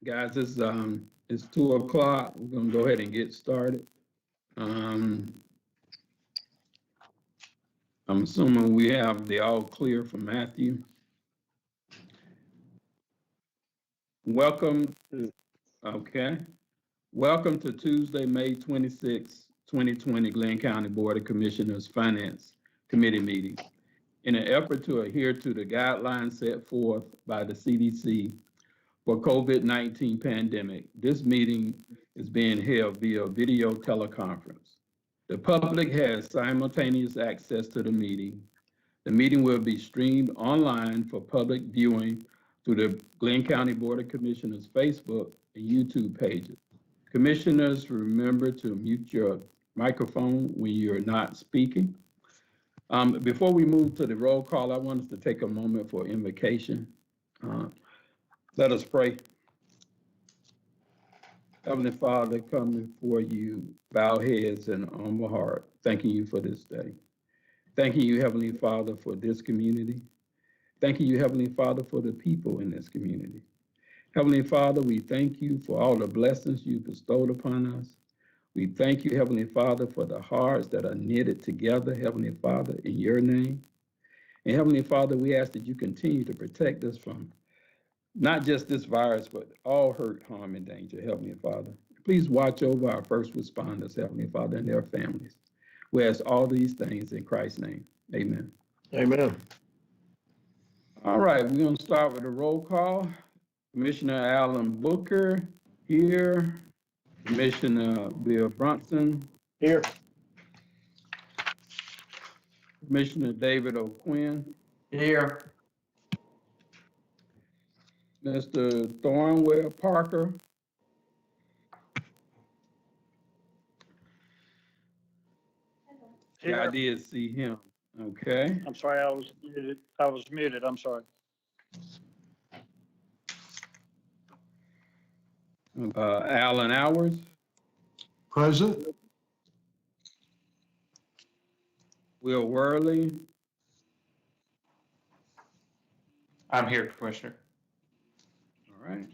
Guys, it's 2 o'clock. We're gonna go ahead and get started. Um, I'm assuming we have the all clear from Matthew. Welcome to, okay. Welcome to Tuesday, May 26, 2020, Glynn County Board of Commissioners Finance Committee meeting. In an effort to adhere to the guidelines set forth by the CDC for COVID-19 pandemic, this meeting is being held via video teleconference. The public has simultaneous access to the meeting. The meeting will be streamed online for public viewing through the Glynn County Board of Commissioners Facebook and YouTube pages. Commissioners, remember to mute your microphone when you're not speaking. Before we move to the roll call, I want us to take a moment for invocation. Let us pray. Heavenly Father, come before you, bow heads and humble heart, thanking you for this day. Thanking you, Heavenly Father, for this community. Thanking you, Heavenly Father, for the people in this community. Heavenly Father, we thank you for all the blessings you bestowed upon us. We thank you, Heavenly Father, for the hearts that are knitted together, Heavenly Father, in your name. And Heavenly Father, we ask that you continue to protect us from not just this virus, but all hurt, harm, and danger, Heavenly Father. Please watch over our first responders, Heavenly Father, and their families. We ask all these things in Christ's name. Amen. Amen. All right, we're going to start with a roll call. Commissioner Alan Booker here. Commissioner Bill Brunson. Here. Commissioner David O'Quinn. Here. Mr. Thornwell Parker. Yeah, I did see him. Okay. I'm sorry, I was muted. I'm sorry. Alan Hours. Present. Will Worley. I'm here, Commissioner. All right.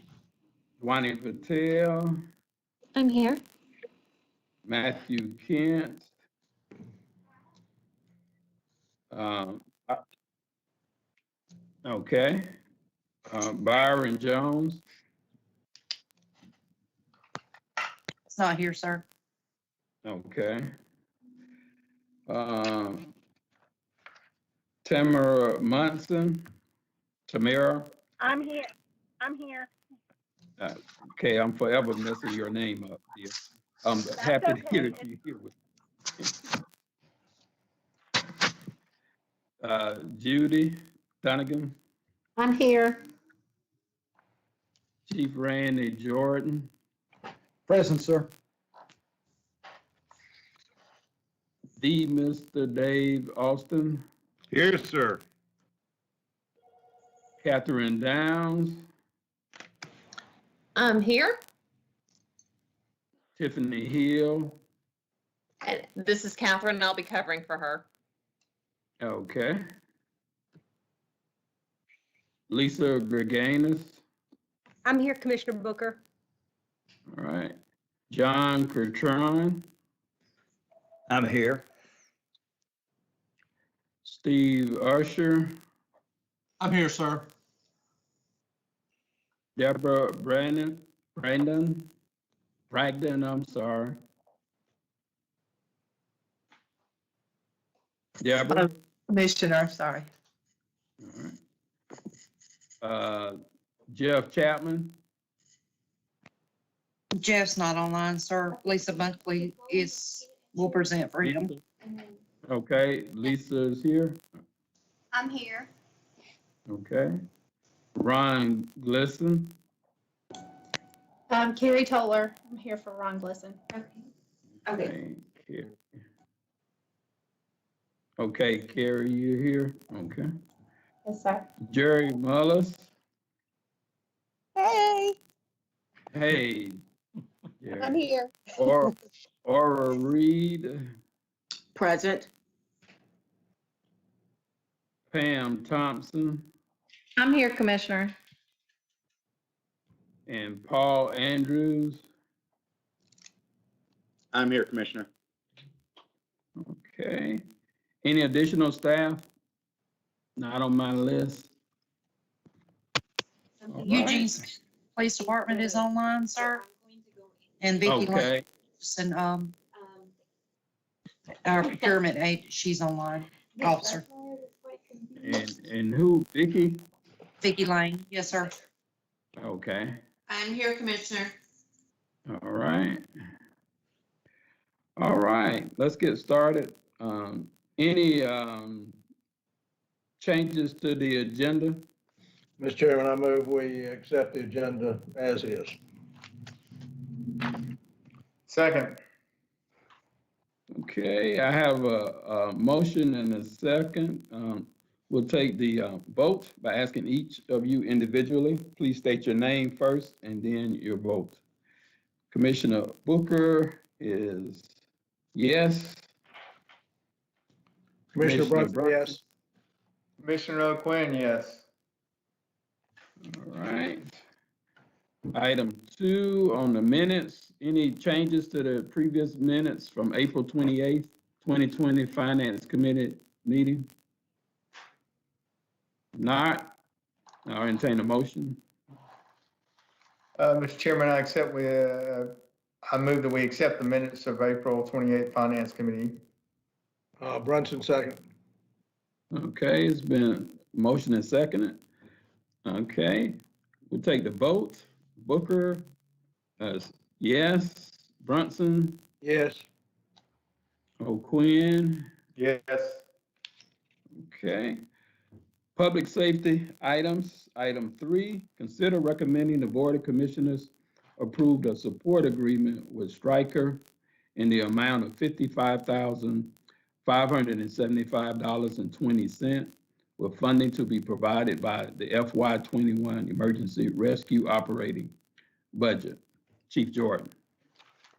Dwani Patel. I'm here. Matthew Kent. Okay. Byron Jones. It's not here, sir. Okay. Tamara Munson. Tamara. I'm here. I'm here. Okay, I'm forever messing your name up, dear. I'm happy to hear that you're here with me. Judy Donegan. I'm here. Chief Randy Jordan. Present, sir. Mr. Dave Austin. Here, sir. Catherine Downs. I'm here. Tiffany Hill. And this is Catherine, and I'll be covering for her. Okay. Lisa Greganis. I'm here, Commissioner Booker. All right. John Kertron. I'm here. Steve Usher. I'm here, sir. Deborah Brandon, I'm sorry. Deborah. Commissioner, sorry. All right. Jeff Chapman. Jeff's not online, sir. Lisa Bunkley will present for him. Okay, Lisa is here. I'm here. Okay. Ron Glisson. Carrie Toller. I'm here for Ron Glisson. Okay. Okay, Carrie, you're here. Okay. Yes, sir. Jerry Mullis. Hey, Hey. Jerry. I'm here. Aura Reed. Present. Pam Thompson. I'm here, Commissioner. and Paul Andrews. I'm here, Commissioner. Okay. Any additional staff? Not on my list. All right. Eugene's Police Department is online, sir. And Vicky Okay, Lynn, our procurement aide, she's online, officer. and who, Vicky? Vicky Lane, yes, sir. Okay, I'm here, Commissioner. all right. All right, let's get started. Any changes to the agenda? Mr. Chairman, I move we accept the agenda as is. Second. Okay, I have a motion and a second. We'll take the vote by asking each of you individually. Please state your name first and then your vote. Commissioner Booker is yes. Commissioner Brunson, Brunson? yes. Commissioner O'Quinn, yes. All right. Item 2 on the minutes. Any changes to the previous minutes from April 28th, 2020 Finance Committee meeting? Not. I'll entertain a motion. Mr. Chairman, I move that we accept the minutes of April 28th Finance Committee. Brunson, second. Okay, it's been motion and seconded. Okay, we'll take the vote. Booker, yes. Brunson, Yes. O'Quinn, Yes. okay. Public safety items, item 3, consider recommending the Board of Commissioners approve a support agreement with Stryker in the amount of $55,575.20 with funding to be provided by the FY21 Emergency Rescue Operating Budget. Chief Jordan.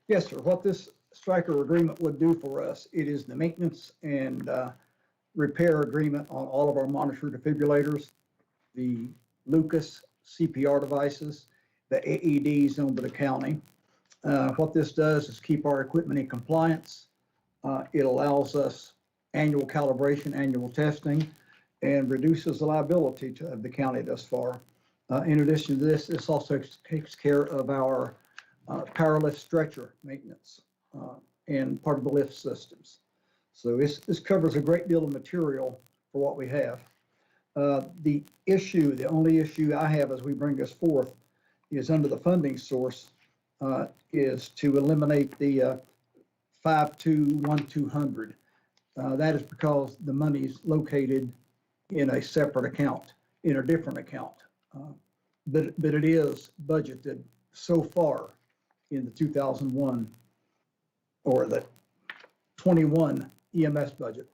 Yes, sir. What this Stryker agreement would do for us, it is the maintenance and repair agreement on all of our monitor defibrillators, the Lucas CPR devices, the AEDs owned by the county. What this does is keep our equipment in compliance. It allows us annual calibration, annual testing, and reduces the liability to the county thus far. In addition to this, this also takes care of our power lift stretcher maintenance and part of the lift systems. So this covers a great deal of material for what we have. The only issue I have as we bring this forth is under the funding source is to eliminate the 521200. That is because the money is located in a separate account, in a different account. But it is budgeted so far in the 2001 or the 21 EMS budget.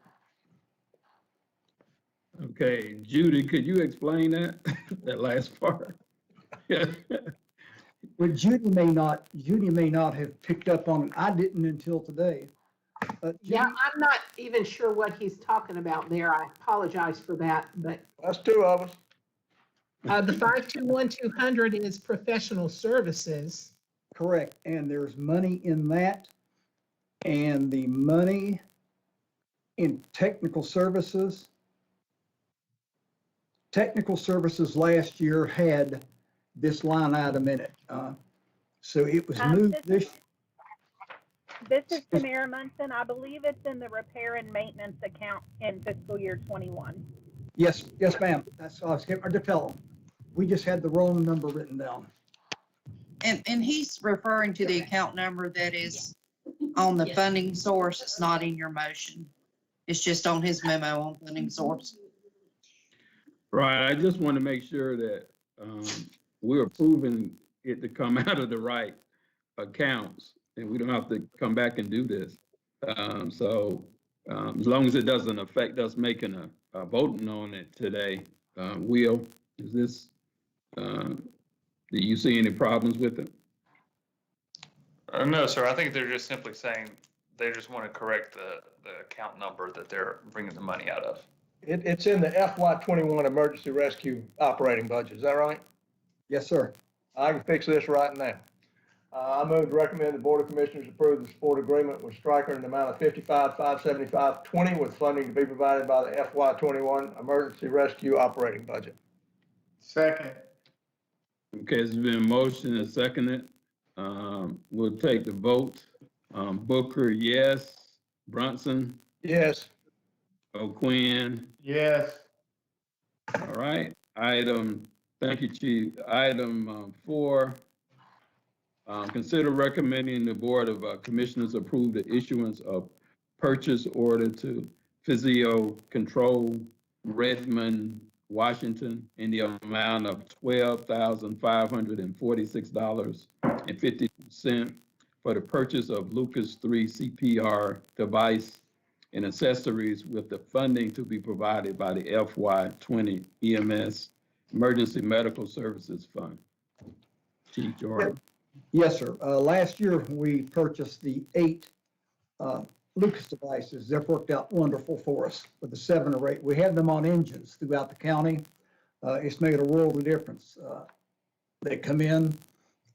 Okay, Judy, could you explain that, that last part? Well, Judy may not have picked up on it. I didn't until today. Yeah, Judy? I'm not even sure what he's talking about there. I apologize for that, but That's two of us. the 521200 is professional services. Correct, and there's money in that, and the money in technical services. Technical services last year had this line item in it. So it was moved this. This is Tamara Munson. I believe it's in the repair and maintenance account in fiscal year 21. Yes, ma'am. That's what I was getting ready to tell them. We just had the wrong number written down. And he's referring to the account number that is on the funding source. It's not in your motion. It's just on his memo on funding source. Right, I just want to make sure that we're approving it to come out of the right accounts, and we don't have to come back and do this. So as long as it doesn't affect us making a voting on it today, Will, is this, do you see any problems with it? No, sir. I think they're just simply saying they just want to correct the account number that they're bringing the money out of. It's in the FY21 Emergency Rescue Operating Budget. Is that right? Yes, sir. I can fix this right now. I move to recommend the Board of Commissioners approve the support agreement with Stryker in the amount of $55,575.20 with funding to be provided by the FY21 Emergency Rescue Operating Budget. Second. Okay, it's been motioned and seconded. We'll take the vote. Booker, yes. Brunson, Yes. O'Quinn. Yes. All right. Thank you, Chief. Item 4, consider recommending the Board of Commissioners approve the issuance of purchase order to Physio Control Redmond, Washington, in the amount of $12,546.52 for the purchase of Lucas 3 CPR device and accessories with the funding to be provided by the FY20 EMS Emergency Medical Services Fund. Chief Jordan. Yes, sir. Last year, we purchased the 8 Lucas devices. They've worked out wonderful for us with the 7 or 8. We have them on engines throughout the county. It's made a world of difference. They come in,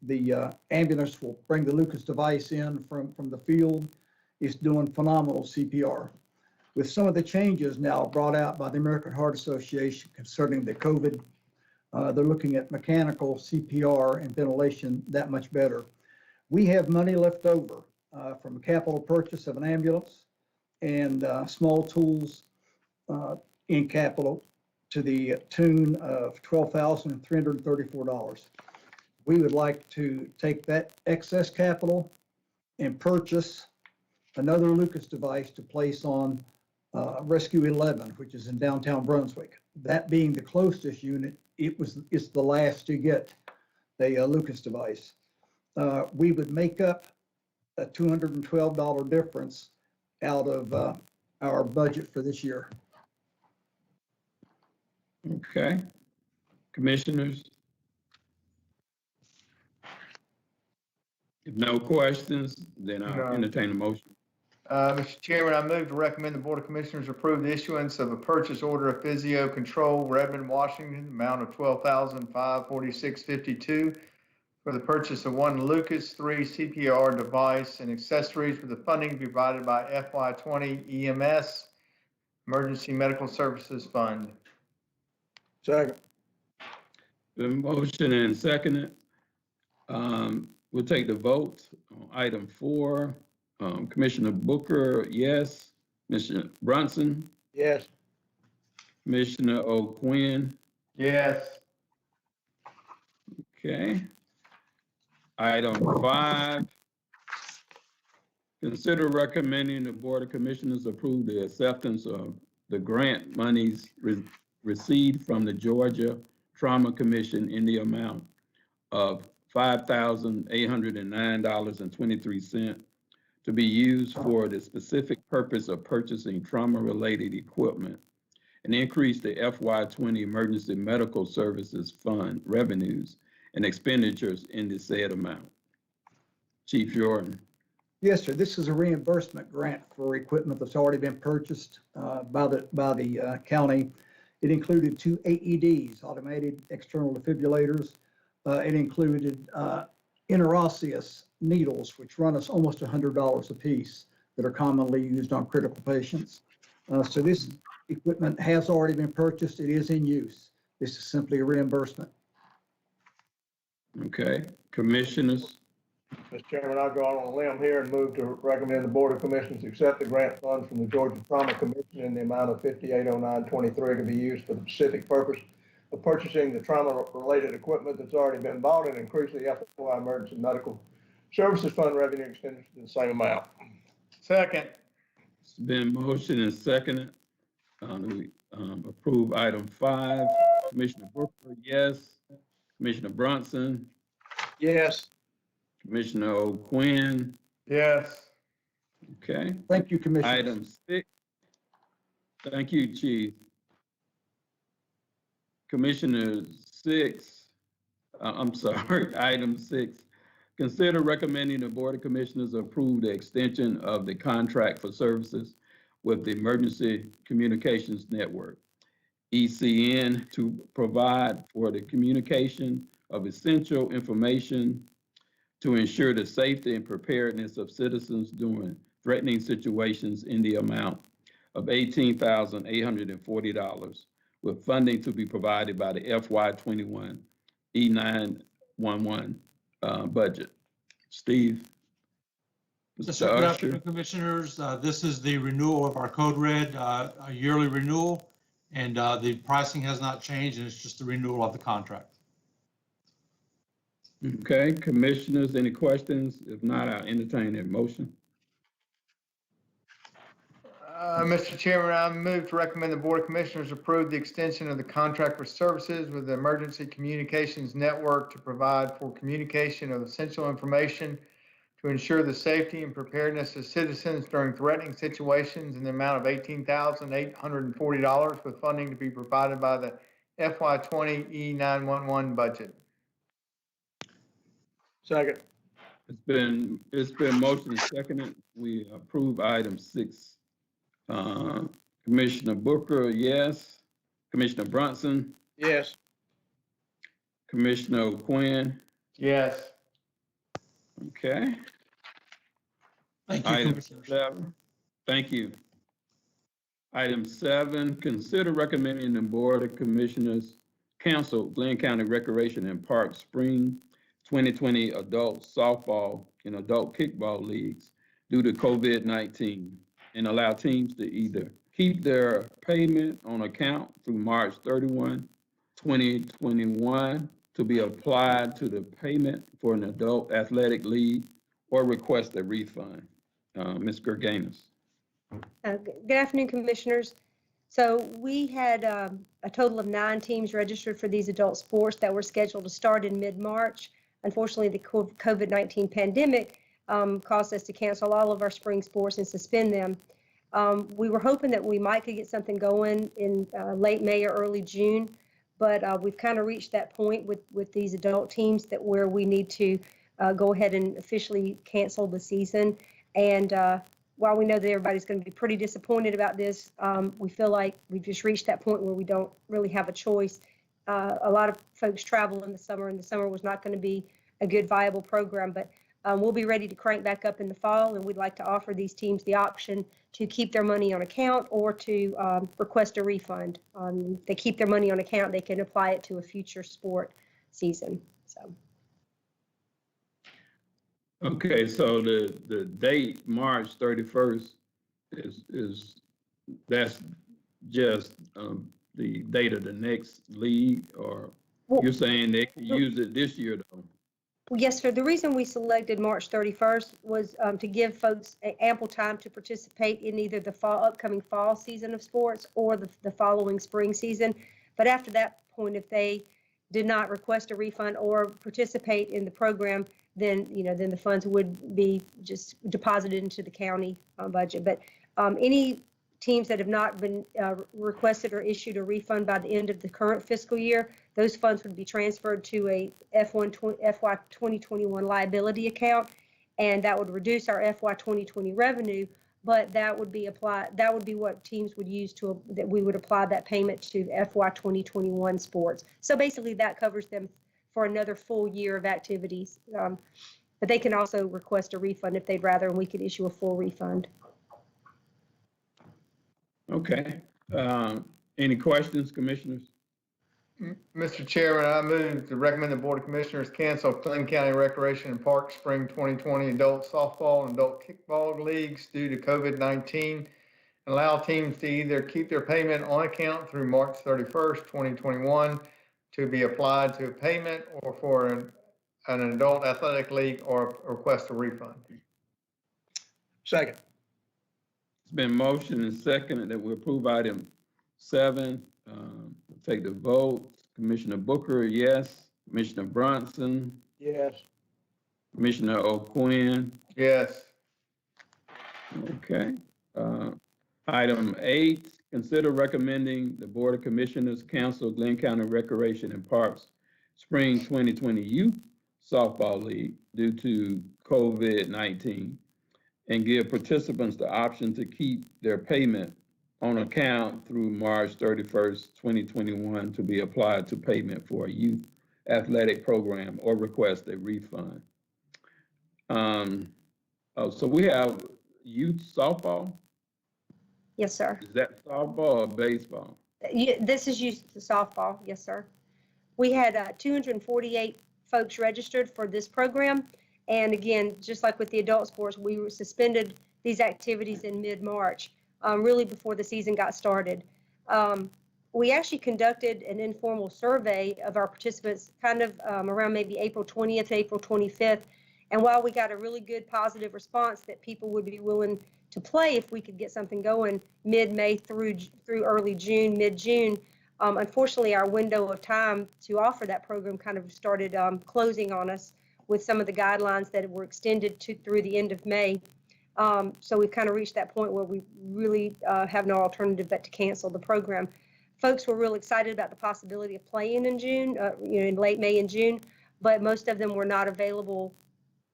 the ambulance will bring the Lucas device in from the field. It's doing phenomenal CPR. With some of the changes now brought out by the American Heart Association concerning the COVID, they're looking at mechanical CPR and ventilation that much better. We have money left over from a capital purchase of an ambulance and small tools in capital to the tune of $12,334. We would like to take that excess capital and purchase another Lucas device to place on Rescue 11, which is in downtown Brunswick. That being the closest unit, it's the last to get the Lucas device. We would make up a $212 difference out of our budget for this year. Okay. Commissioners? If no questions, then I'll entertain a motion. Mr. Chairman, I move to recommend the Board of Commissioners approve the issuance of a purchase order of Physio Control Redmond, Washington, amount of $12,546.52 for the purchase of 1 Lucas 3 CPR device and accessories for the funding to be provided by FY20 EMS Emergency Medical Services Fund. Second. The motion and seconded. We'll take the vote on item 4. Commissioner Booker, yes. Commissioner Brunson, Yes. Commissioner O'Quinn. Yes. Okay. Item 5, consider recommending the Board of Commissioners approve the acceptance of the grant monies received from the Georgia Trauma Commission in the amount of $5,809.23 to be used for the specific purpose of purchasing trauma-related equipment and increase the FY20 Emergency Medical Services Fund revenues and expenditures in the said amount. Chief Jordan. Yes, sir. This is a reimbursement grant for equipment that's already been purchased by the county. It included 2 AEDs, automated external defibrillators. It included interosseous needles, which run us almost $100 a piece, that are commonly used on critical patients. So this equipment has already been purchased. It is in use. This is simply a reimbursement. Okay, commissioners. Mr. Chairman, I'll go out on a limb here and move to recommend the Board of Commissioners accept the grant funds from the Georgia Trauma Commission in the amount of $5809.23 to be used for the specific purpose of purchasing the trauma-related equipment that's already been bought and increase the FY Emergency Medical Services Fund revenue expenditure to the same amount. Second. It's been motioned and seconded. We approve item 5. Commissioner Booker, yes. Commissioner Brunson, Yes. Commissioner O'Quinn. Yes. Okay. Thank you, Commissioner. Item 6. Thank you, Chief. Commissioner 6, I'm sorry, item 6. Consider recommending the Board of Commissioners approve the extension of the contract for services with the Emergency Communications Network, ECN, to provide for the communication of essential information to ensure the safety and preparedness of citizens during threatening situations in the amount of $18,840, with funding to be provided by the FY21 E911 budget. Steve? Yes, sir. Good afternoon, Commissioners. This is the renewal of our Code Red, a yearly renewal, and the pricing has not changed, and it's just the renewal of the contract. Okay, Commissioners, any questions? If not, I'll entertain a motion. Mr. Chairman, I move to recommend the Board of Commissioners approve the extension of the contract for services with the Emergency Communications Network to provide for communication of essential information to ensure the safety and preparedness of citizens during threatening situations in the amount of $18,840, with funding to be provided by the FY20 E911 budget. Second. It's been motioned and seconded. We approve item 6. Commissioner Booker, yes. Commissioner Brunson, Yes. Commissioner Quinn. Yes. Okay. Thank you, Item Commissioners. 7. Thank you. Item 7, consider recommending the Board of Commissioners cancel Glynn County Recreation and Parks Spring 2020 Adult Softball and Adult Kickball Leagues due to COVID-19 and allow teams to either keep their payment on account through March 31, 2021 to be applied to the payment for an adult athletic league or request a refund. Ms. Gerganis. Good afternoon, Commissioners. So we had a total of 9 teams registered for these adult sports that were scheduled to start in mid-March. Unfortunately, the COVID-19 pandemic caused us to cancel all of our spring sports and suspend them. We were hoping that we might could get something going in late May or early June, but we've kind of reached that point with these adult teams that where we need to go ahead and officially cancel the season. And while we know that everybody's going to be pretty disappointed about this, we feel like we've just reached that point where we don't really have a choice. A lot of folks travel in the summer, and the summer was not going to be a good, viable program, but we'll be ready to crank back up in the fall, and we'd like to offer these teams the option to keep their money on account or to request a refund. If they keep their money on account, they can apply it to a future sport season. So. Okay, so the date, March 31st, that's just the date of the next league, or you're saying they can use it this year though? Well, yes, sir. The reason we selected March 31st was to give folks ample time to participate in either the upcoming fall season of sports or the following spring season. But after that point, if they did not request a refund or participate in the program, then then the funds would be just deposited into the county budget. But any teams that have not been requested or issued a refund by the end of the current fiscal year, those funds would be transferred to a FY 2021 liability account, and that would reduce our FY 2020 revenue. But that would be applied. That would be what teams would use that we would apply that payment to FY 2021 sports. So basically, that covers them for another full year of activities. But they can also request a refund if they'd rather, and we could issue a full refund. Okay. Any questions, Commissioners? Mr. Chairman, I move to recommend the Board of Commissioners cancel Glynn County Recreation and Parks Spring 2020 Adult Softball and Adult Kickball Leagues due to COVID-19 and allow teams to either keep their payment on account through March 31st, 2021 to be applied to a payment or for an adult athletic league or request a refund. Second. It's been motioned and seconded that we approve item 7. Take the vote. Commissioner Booker, yes. Commissioner Brunson, Yes. Commissioner O'Quinn. Yes. Okay. Item 8, consider recommending the Board of Commissioners cancel Glynn County Recreation and Parks Spring 2020 Youth Softball League due to COVID-19 and give participants the option to keep their payment on account through March 31st, 2021 to be applied to payment for a youth athletic program or request a refund. So we have youth softball. Yes, sir. Is that softball or baseball? This is used to softball. Yes, sir. We had 248 folks registered for this program. And again, just like with the adult sports, we were suspended these activities in mid-March, really before the season got started. We actually conducted an informal survey of our participants kind of around maybe April 20th, April 25th. And while we got a really good positive response that people would be willing to play if we could get something going mid-May through early June, mid-June, unfortunately, our window of time to offer that program kind of started closing on us with some of the guidelines that were extended through the end of May. So we've kind of reached that point where we really have no alternative but to cancel the program. Folks were real excited about the possibility of playing in June, in late May and June, but most of them were not available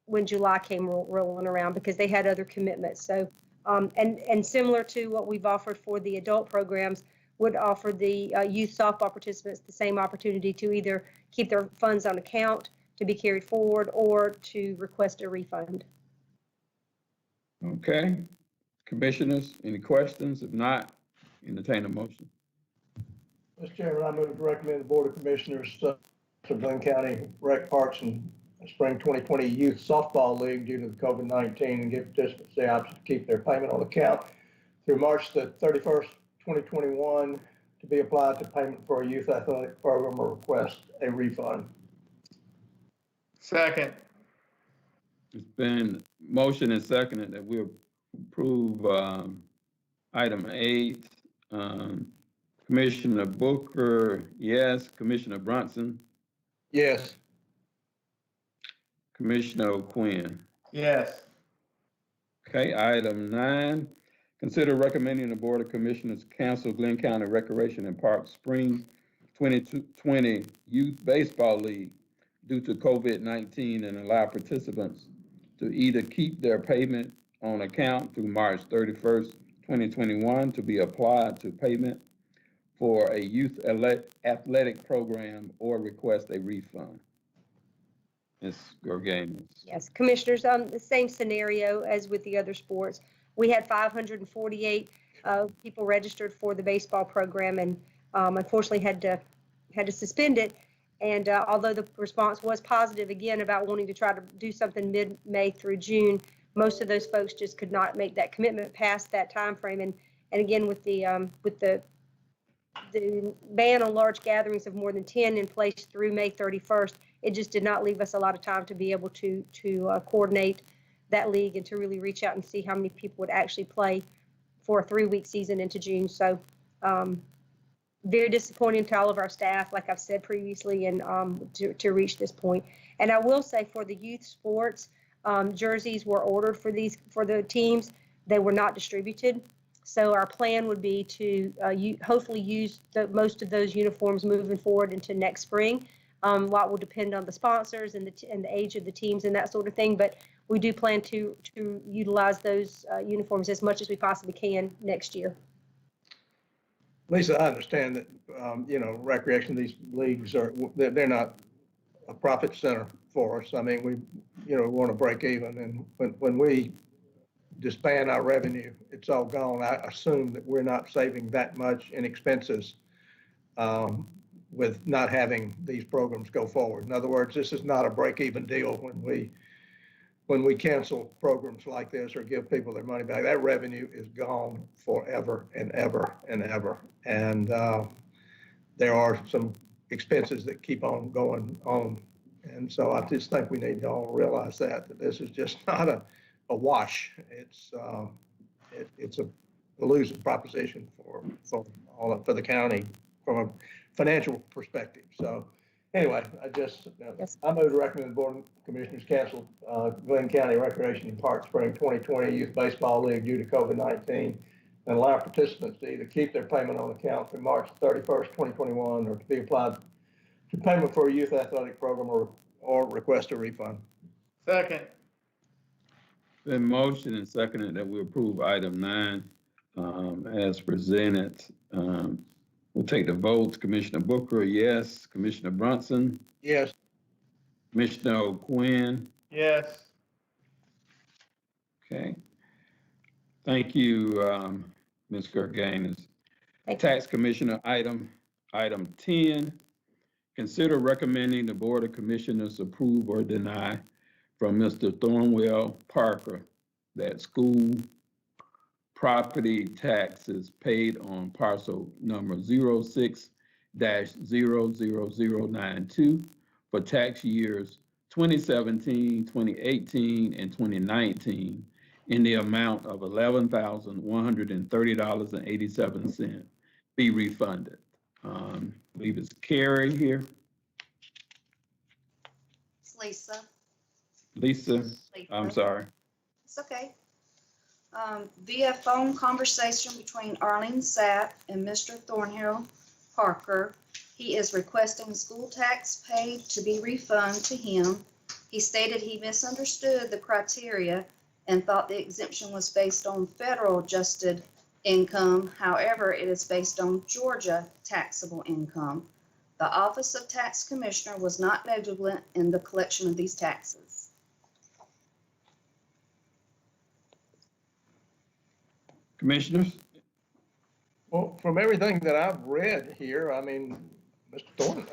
when July came rolling around because they had other commitments. So, and similar to what we've offered for the adult programs, would offer the youth softball participants the same opportunity to either keep their funds on account to be carried forward or to request a refund. Okay. Commissioners, any questions? If not, entertain a motion. Mr. Chairman, I move to recommend the Board of Commissioners to Glynn County Rec Parks and Spring 2020 Youth Softball League due to the COVID-19 and give participants the option to keep their payment on account through March the 31st, 2021 to be applied to payment for a youth athletic program or request a refund. Second. It's been motion and seconded that we approve item 8. Commissioner Booker, yes. Commissioner Brunson, Yes. Commissioner Quinn. Yes. Okay, item 9. Consider recommending the Board of Commissioners cancel Glynn County Recreation and Park Spring 2020 Youth Baseball League due to COVID-19 and allow participants to either keep their payment on account through March 31st, 2021 to be applied to payment for a youth athletic program or request a refund. Ms. Gorganis. Yes, Commissioners, the same scenario as with the other sports. We had 548 people registered for the baseball program and unfortunately had to suspend it. And although the response was positive, again, about wanting to try to do something mid-May through June, most of those folks just could not make that commitment past that time frame. And again, with the ban on large gatherings of more than 10 in place through May 31st, it just did not leave us a lot of time to be able to coordinate that league and to really reach out and see how many people would actually play for a 3-week season into June. So very disappointing to all of our staff, like I've said previously, and to reach this point. And I will say for the youth sports, jerseys were ordered for the teams. They were not distributed. So our plan would be to hopefully use most of those uniforms moving forward into next spring. A lot will depend on the sponsors and the age of the teams and that sort of thing. But we do plan to utilize those uniforms as much as we possibly can next year. Lisa, I understand that, recreation, these leagues they're not a profit center for us. I mean, we want to break even. And when we disband our revenue, it's all gone. I assume that we're not saving that much in expenses with not having these programs go forward. In other words, this is not a break-even deal when we cancel programs like this or give people their money back. That revenue is gone forever and ever and ever. And there are some expenses that keep on going on. And so I just think we need to all realize that this is just not a wash. It's a losing proposition for the county from a financial perspective. So anyway, I move to recommend the Board of Commissioners cancel Glynn County Recreation and Park Spring 2020 Youth Baseball League due to COVID-19 and allow participants to either keep their payment on account through March 31st, 2021 or to be applied to payment for a youth athletic program or request a refund. Second. Been motion and seconded that we approve item 9 as presented. We'll take the votes. Commissioner Booker, yes. Commissioner Brunson, Yes. Commissioner O'Quinn. Yes. Okay. Thank you, Ms. Gergaines. Tax Commissioner item 10, consider recommending the Board of Commissioners approve or deny from Mr. Thornwell Parker that school property taxes paid on parcel number 06-00092 for tax years 2017, 2018, and 2019 in the amount of $11,130.87 be refunded. I believe it's Carrie here. It's Lisa. Lisa, I'm sorry. It's okay. Via phone conversation between Arlene Sapp and Mr. Thornhill Parker, he is requesting school tax paid to be refunded to him. He stated he misunderstood the criteria and thought the exemption was based on federal adjusted income. However, it is based on Georgia taxable income. The Office of Tax Commissioner was not negligent in the collection of these taxes. Commissioners? Well, from everything that I've read here, I mean, Mr.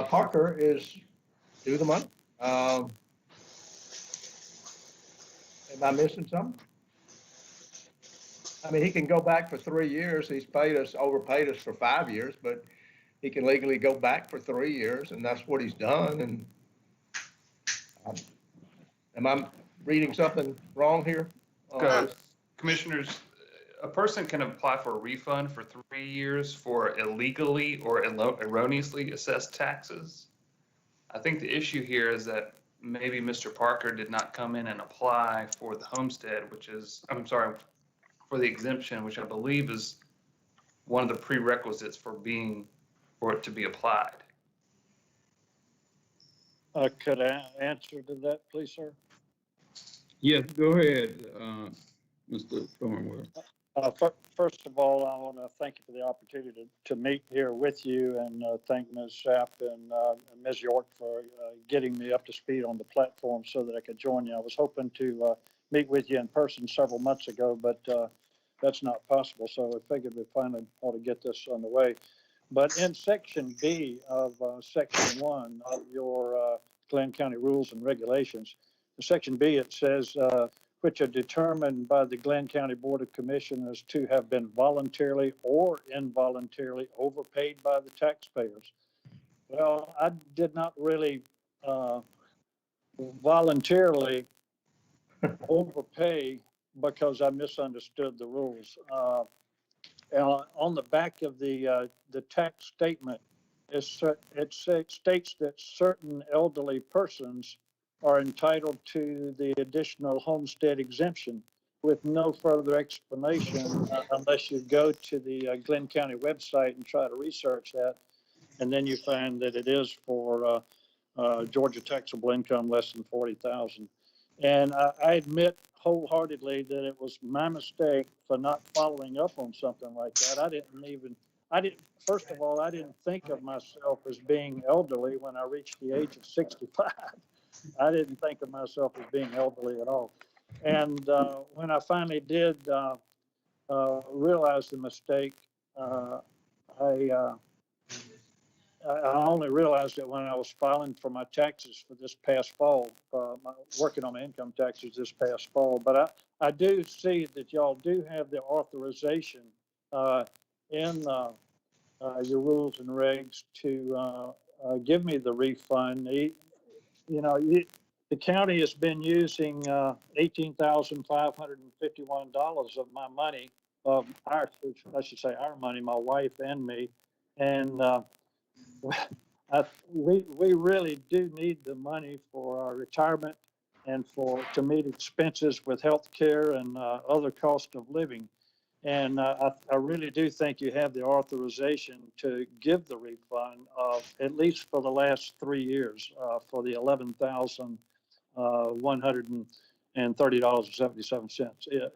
Parker is due the money. Am I missing something? I mean, he can go back for 3 years. He's overpaid us for 5 years, but he can legally go back for 3 years, and that's what he's done. And am I reading something wrong here? Commissioners, a person can apply for a refund for 3 years for illegally or erroneously assessed taxes. I think the issue here is that maybe Mr. Parker did not come in and apply for the homestead, for the exemption, which I believe is one of the prerequisites for it to be applied. Could I answer to that, please, sir? Yes, go ahead, Mr. Thornwell. First of all, I want to thank you for the opportunity to meet here with you, and thank Ms. Sapp and Ms. York for getting me up to speed on the platform so that I could join you. I was hoping to meet with you in person several months ago, but that's not possible. So I figured we finally ought to get this on the way. But in section B of section 1 of your Glynn County rules and regulations, in section B, it says, which are determined by the Glynn County Board of Commissioners to have been voluntarily or involuntarily overpaid by the taxpayers. Well, I did not really voluntarily overpay because I misunderstood the rules. On the back of the tax statement, it states that certain elderly persons are entitled to the additional homestead exemption with no further explanation unless you go to the Glynn County website and try to research that. And then you find that it is for Georgia taxable income less than 40,000. And I admit wholeheartedly that it was my mistake for not following up on something like that. First of all, I didn't think of myself as being elderly when I reached the age of 65. I didn't think of myself as being elderly at all. And when I finally did realize the mistake, I only realized it when I was filing for my taxes for this past fall, working on my income taxes this past fall. But I do see that y'all do have the authorization in your rules and regs to give me the refund. The county has been using $18,551 of my money, I should say our money, my wife and me. And we really do need the money for our retirement and to meet expenses with health care and other cost of living. And I really do think you have the authorization to give the refund of at least for the last 3 years for the $11,130.77.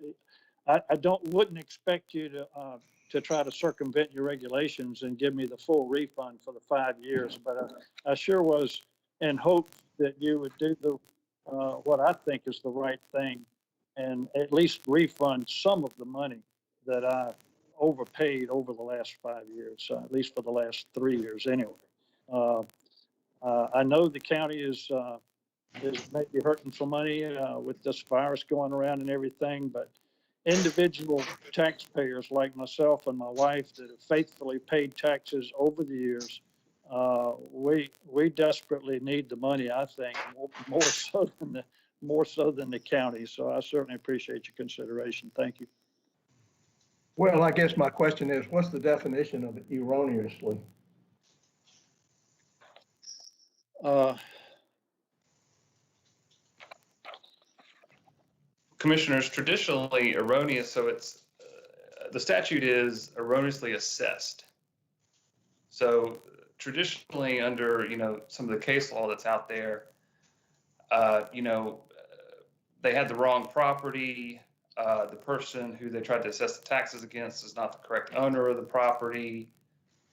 I wouldn't expect you to to try to circumvent your regulations and give me the full refund for the 5 years. But I sure was in hope that you would do what I think is the right thing and at least refund some of the money that I overpaid over the last 5 years, at least for the last 3 years anyway. I know the county is maybe hurting some money with this virus going around and everything, but individual taxpayers like myself and my wife that have faithfully paid taxes over the years, we desperately need the money, I think, more so than the county. So I certainly appreciate your consideration. Thank you. Well, I guess my question is, what's the definition of erroneously? Commissioners, traditionally erroneous, so it's, the statute is erroneously assessed. So traditionally under, some of the case law that's out there, they had the wrong property. The person who they tried to assess the taxes against is not the correct owner of the property.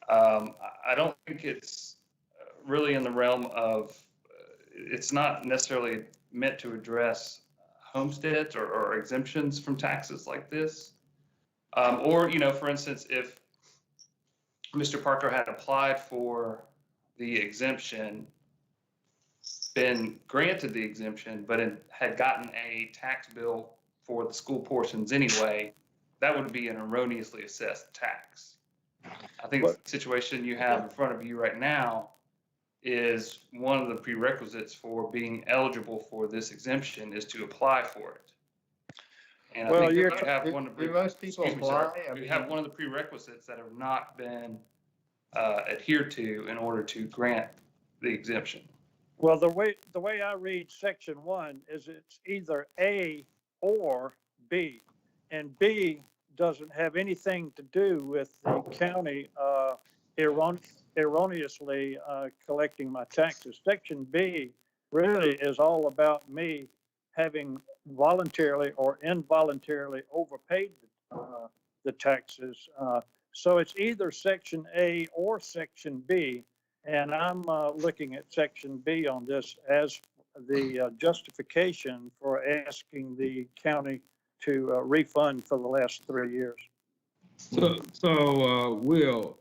I don't think it's really in the realm of, it's not necessarily meant to address homesteads or exemptions from taxes like this. Or, for instance, if Mr. Parker had applied for the exemption, been granted the exemption, but had gotten a tax bill for the school portions anyway, that would be an erroneously assessed tax. I think the situation you have in front of you right now is one of the prerequisites for being eligible for this exemption is to apply for it. And I think you have one of the, most people apply. You have one of the prerequisites that have not been adhered to in order to grant the exemption. Well, the way I read Section 1 is it's either A or B, and B doesn't have anything to do with the county erroneously collecting my taxes. Section B really is all about me having voluntarily or involuntarily overpaid the taxes. So it's either Section A or Section B, and I'm looking at Section B on this as the justification for asking the county to refund for the last 3 years. So Will,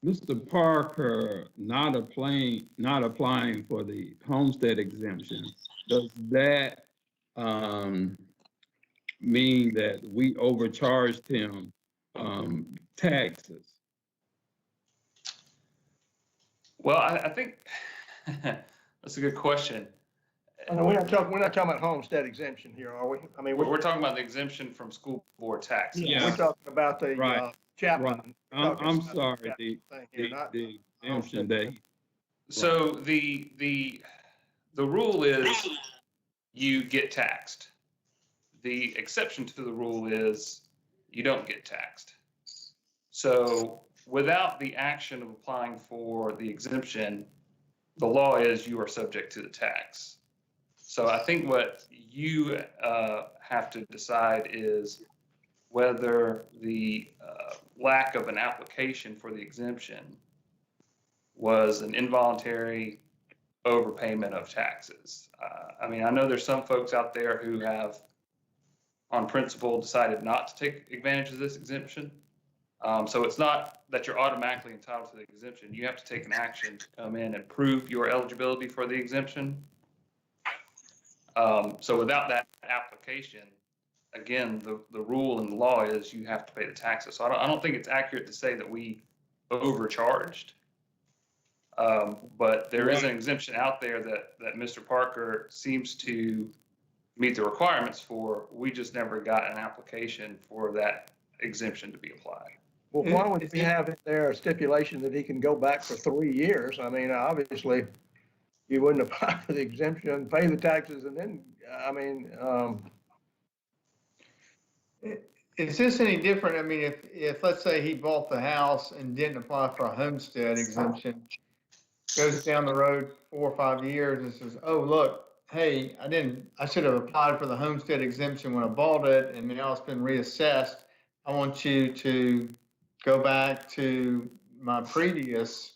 Mr. Parker not applying for the homestead exemption, does that mean that we overcharged him taxes? Well, I think that's a good question. We're not talking about homestead exemption here, are we? I mean, we're talking about the exemption from school board taxes. Yeah, we're talking about the chaplain. Right. I'm sorry, the exemption that. So the rule is you get taxed. The exception to the rule is you don't get taxed. So without the action of applying for the exemption, the law is you are subject to the tax. So I think what you have to decide is whether the lack of an application for the exemption was an involuntary overpayment of taxes. I mean, I know there's some folks out there who have, on principle, decided not to take advantage of this exemption. So it's not that you're automatically entitled to the exemption. You have to take an action to come in and prove your eligibility for the exemption. So without that application, again, the rule and the law is you have to pay the taxes. So I don't think it's accurate to say that we overcharged. But there is an exemption out there that Mr. Parker seems to meet the requirements for. We just never got an application for that exemption to be applied. Well, why would we have in there a stipulation that he can go back for 3 years? I mean, obviously, you wouldn't apply for the exemption, pay the taxes, and then, I mean, is this any different? I mean, if let's say he bought the house and didn't apply for a homestead exemption, goes down the road 4 or 5 years and says, oh, look, hey, I should have applied for the homestead exemption when I bought it, and now it's been reassessed, I want you to go back to my previous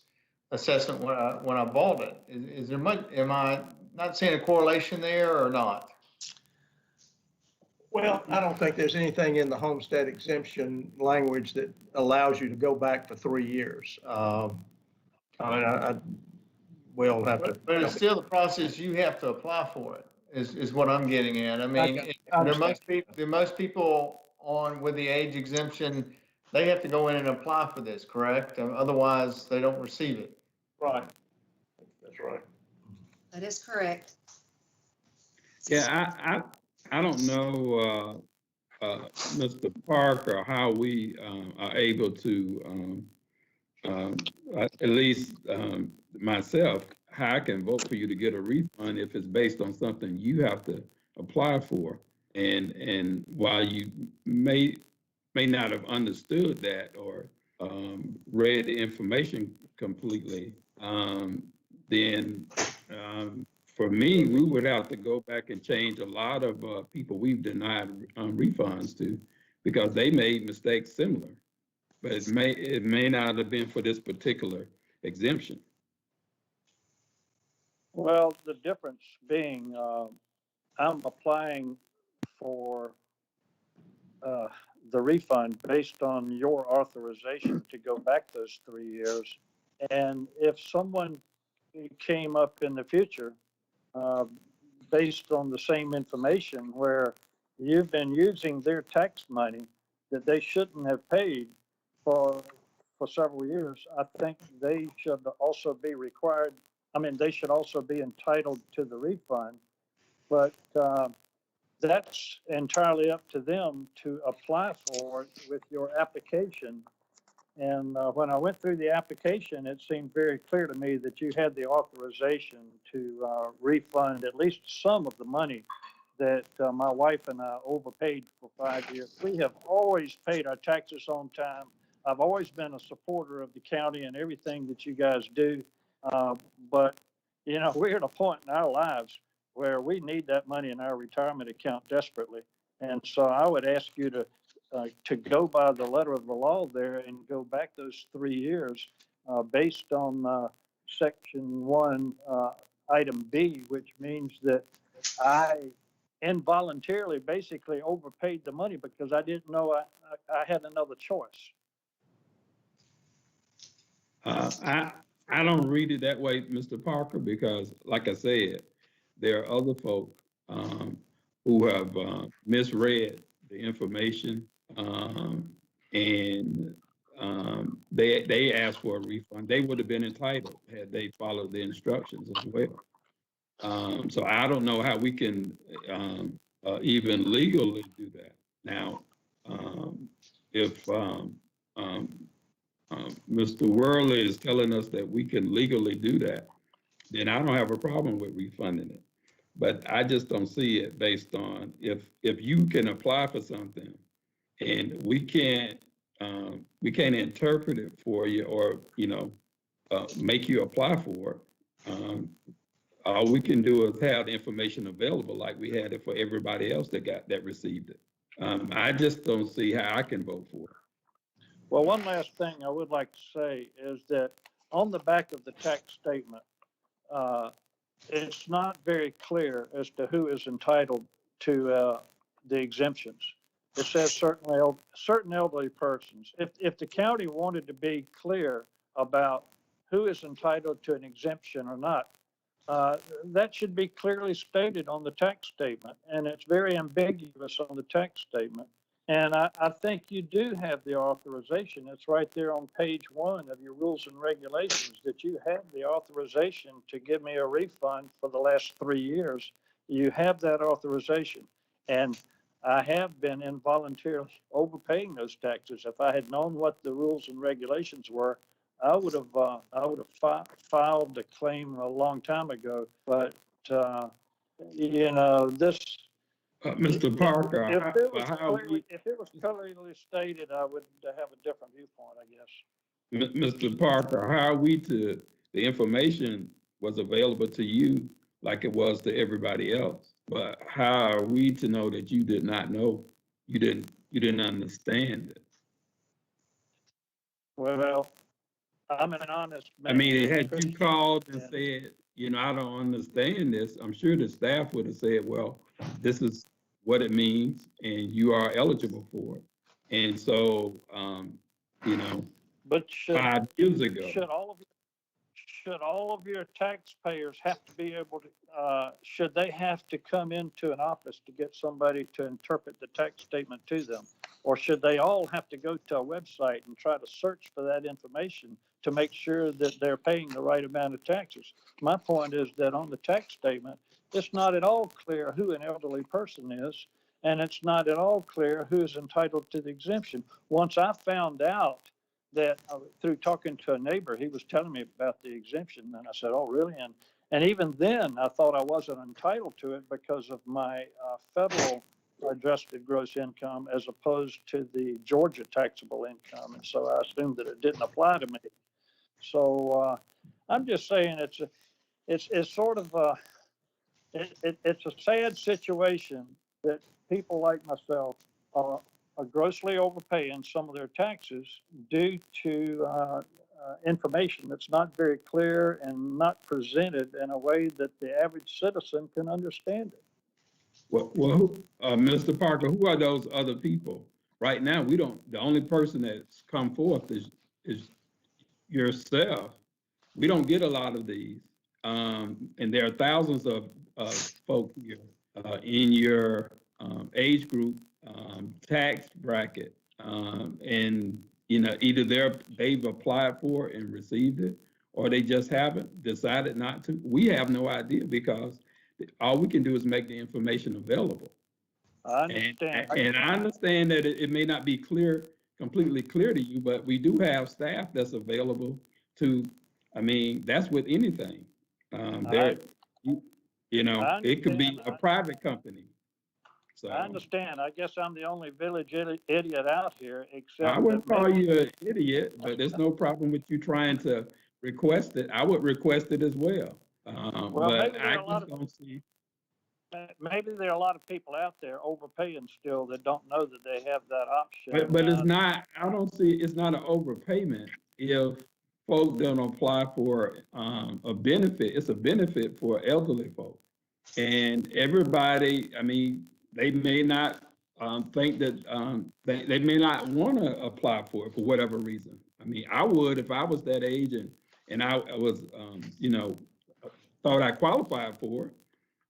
assessment when I bought it. Is there much, am I not seeing a correlation there or not? Well, I don't think there's anything in the homestead exemption language that allows you to go back for 3 years. I mean, I will have to. But it's still the process, you have to apply for it, is what I'm getting at. I mean, there are most people on with the age exemption, they have to go in and apply for this, correct? Otherwise, they don't receive it. Right. That's right. That is correct. Yeah, I don't know, Mr. Parker, how we are able to, at least myself, how I can vote for you to get a refund if it's based on something you have to apply for. And while you may not have understood that or read the information completely, then for me, we would have to go back and change a lot of people we've denied refunds to because they made mistakes similar, but it may not have been for this particular exemption. Well, the difference being, I'm applying for the refund based on your authorization to go back those 3 years. And if someone came up in the future based on the same information where you've been using their tax money that they shouldn't have paid for several years, I think they should also be required. I mean, they should also be entitled to the refund, but that's entirely up to them to apply for it with your application. And when I went through the application, it seemed very clear to me that you had the authorization to refund at least some of the money that my wife and I overpaid for 5 years. We have always paid our taxes on time. I've always been a supporter of the county and everything that you guys do. But, you know, we're at a point in our lives where we need that money in our retirement account desperately. And so I would ask you to go by the letter of the law there and go back those 3 years based on Section 1, Item B, which means that I involuntarily basically overpaid the money because I didn't know I had another choice. I don't read it that way, Mr. Parker, because like I said, there are other folk who have misread the information and they asked for a refund. They would have been entitled had they followed the instructions as well. So I don't know how we can even legally do that. Now, if Mr. Worley is telling us that we can legally do that, then I don't have a problem with refunding it. But I just don't see it based on if you can apply for something and we can't interpret it for you or make you apply for it. All we can do is have the information available like we had it for everybody else that received it. I just don't see how I can vote for it. Well, one last thing I would like to say is that on the back of the tax statement, it's not very clear as to who is entitled to the exemptions. It says certain elderly persons. If the county wanted to be clear about who is entitled to an exemption or not, that should be clearly stated on the tax statement, and it's very ambiguous on the tax statement. And I think you do have the authorization. It's right there on page 1 of your rules and regulations that you have the authorization to give me a refund for the last 3 years. You have that authorization. And I have been involuntarily overpaying those taxes. If I had known what the rules and regulations were, I would have filed the claim a long time ago. But, this, Mr. Parker, if it was clearly stated, I would have a different viewpoint, I guess. Mr. Parker, how are we the information was available to you like it was to everybody else, but how are we to know that you did not know you didn't understand it. Well, I'm an honest man. I mean, had you called and said, you know, I don't understand this, I'm sure the staff would have said, well, this is what it means and you are eligible for it. And so, you know, But 5 years ago, should all of your taxpayers have to be able to, should they have to come into an office to get somebody to interpret the tax statement to them? Or should they all have to go to a website and try to search for that information to make sure that they're paying the right amount of taxes? My point is that on the tax statement, it's not at all clear who an elderly person is, and it's not at all clear who is entitled to the exemption. Once I found out that through talking to a neighbor, he was telling me about the exemption, and I said, "Oh, really?" And even then, I thought I wasn't entitled to it because of my federal adjusted gross income as opposed to the Georgia taxable income, and so I assumed that it didn't apply to me. So I'm just saying it's sort of it's a sad situation that people like myself are grossly overpaying some of their taxes due to information that's not very clear and not presented in a way that the average citizen can understand it. well, Mr. Parker, who are those other people? Right now, we don't, the only person that's come forth is yourself. We don't get a lot of these. And there are thousands of folk here in your age group, tax bracket. And, you know, either they've applied for it and received it, or they just haven't decided not to. We have no idea because all we can do is make the information available. I understand. And I understand that it may not be completely clear to you, but we do have staff that's available to, I mean, that's with anything. You know, it could be a private company. So I understand. I guess I'm the only village idiot out here, except I wouldn't that call maybe, you an idiot, but there's no problem with you trying to request it. I would request it as well. well, But maybe I there are a lot just of don't see. maybe there are a lot of people out there overpaying still that don't know that they have that option. But it's not, I don't see, it's not an overpayment if folk don't apply for a benefit. It's a benefit for elderly folk. And everybody, I mean, they may not think that they may not want to apply for it for whatever reason. I mean, I would if I was that age and I was, you know, thought I qualified for it.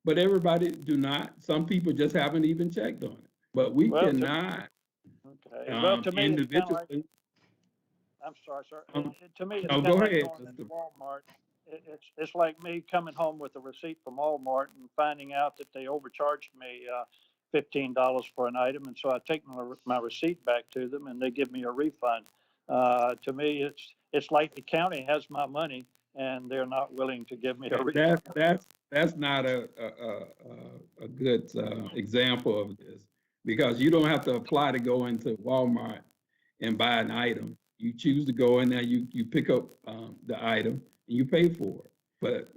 But everybody do not. Some people just haven't even checked on it. But we cannot to me, it's kind of like, individually. I'm sorry, sir. To me, it's No, kind go of like ahead. going to Walmart. It's like me coming home with a receipt from Walmart and finding out that they overcharged me $15 for an item, and so I take my receipt back to them, and they give me a refund. To me, it's like the county has my money, and they're not willing to give me a refund. That's not a good example of this, because you don't have to apply to go into Walmart and buy an item. You choose to go in there, you pick up the item, and you pay for it. But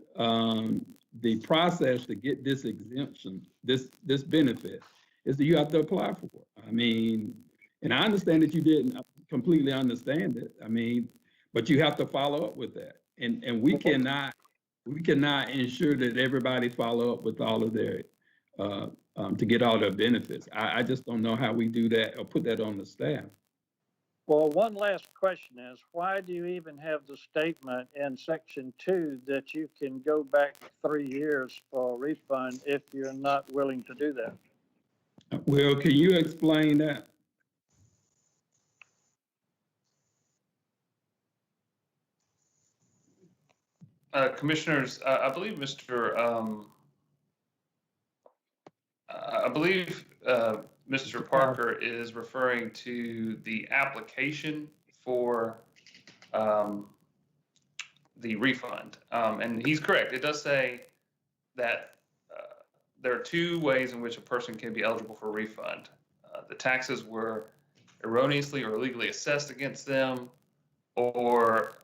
the process to get this exemption, this benefit, is that you have to apply for it. I mean, and I understand that you didn't completely understand it. I mean, but you have to follow up with that. And we cannot ensure that everybody follow up with all of their, to get all their benefits. I just don't know how we do that or put that on the staff. Well, one last question is, why do you even have the statement in section 2 that you can go back 3 years for a refund if you're not willing to do that? Well, can you explain that? Commissioners, I believe Mr. Parker is referring to the application for the refund. And he's correct. It does say that there are 2 ways in which a person can be eligible for a refund. The taxes were erroneously or illegally assessed against them, or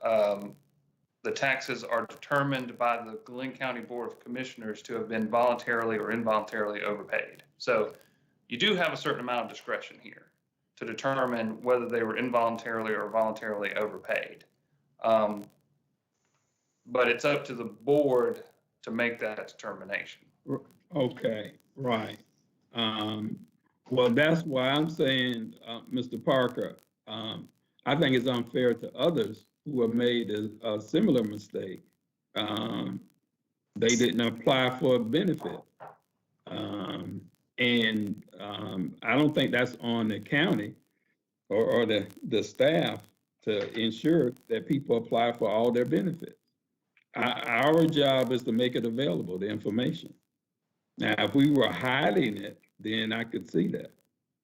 the taxes are determined by the Glynn County Board of Commissioners to have been voluntarily or involuntarily overpaid. So you do have a certain amount of discretion here to determine whether they were involuntarily or voluntarily overpaid. But it's up to the board to make that determination. Okay, right. Well, that's why I'm saying, Mr. Parker, I think it's unfair to others who have made a similar mistake. They didn't apply for a benefit. And I don't think that's on the county or the staff to ensure that people apply for all their benefits. Our job is to make it available, the information. Now, if we were hiding it, then I could see that.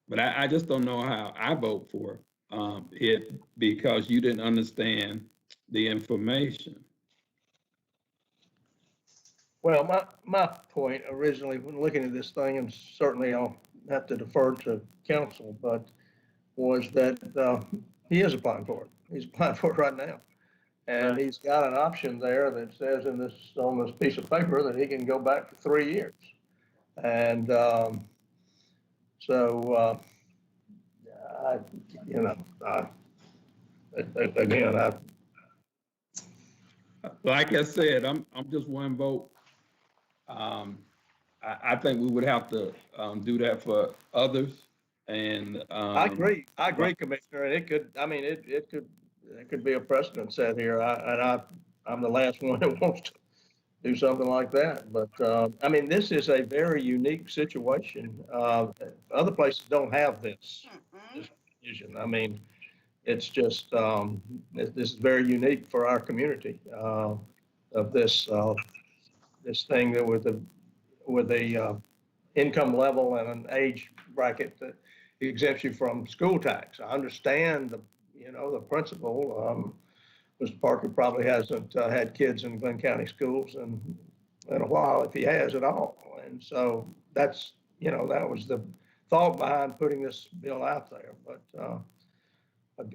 But I just don't know how I vote for it because you didn't understand the information. Well, my point originally when looking at this thing, and certainly I'll have to defer to council, but was that he is applying for it. He's applying for it right now. And he's got an option there that says on this piece of paper that he can go back for 3 years. And again, like I said, I'm just one vote. I think we would have to do that for others. And I agree, Commissioner. And it could be a precedent set here. I'm the last one that wants to do something like that. But this is a very unique situation. Other places don't have this vision. It's just this is very unique for our community of this thing that with a income level and an age bracket that exempts you from school tax. I understand the principle. Mr. Parker probably hasn't had kids in Glynn County schools in a while, if he has at all. And so that's, that was the thought behind putting this bill out there. But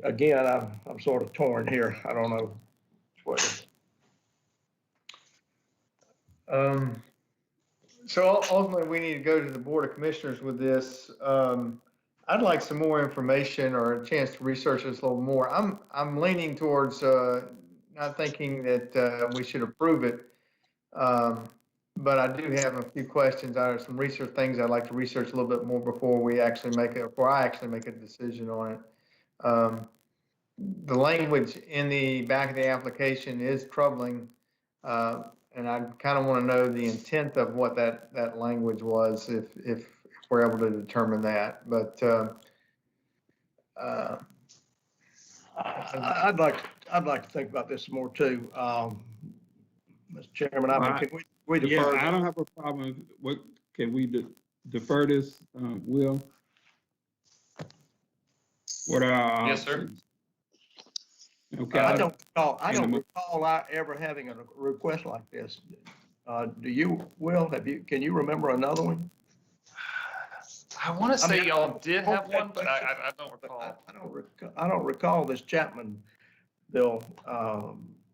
again, I'm sort of torn here. I don't know which way. So ultimately, we need to go to the Board of Commissioners with this. I'd like some more information or a chance to research this a little more. I'm leaning towards not thinking that we should approve it, but I do have a few questions. I have some research things I'd like to research a little bit more before I actually make a decision on it. The language in the back of the application is troubling. And I kind of want to know the intent of what that language was, if we're able to determine that. But I'd like to think about this more too, Mr. Chairman. Can we defer? Yeah, I don't have a problem. Can we defer this, Will? What are our Yes, sir. options? Okay. I don't recall ever having a request like this. Do you, Will? Can you remember another one? I want to say y'all did have one, but I don't recall. I don't recall this Chapman bill,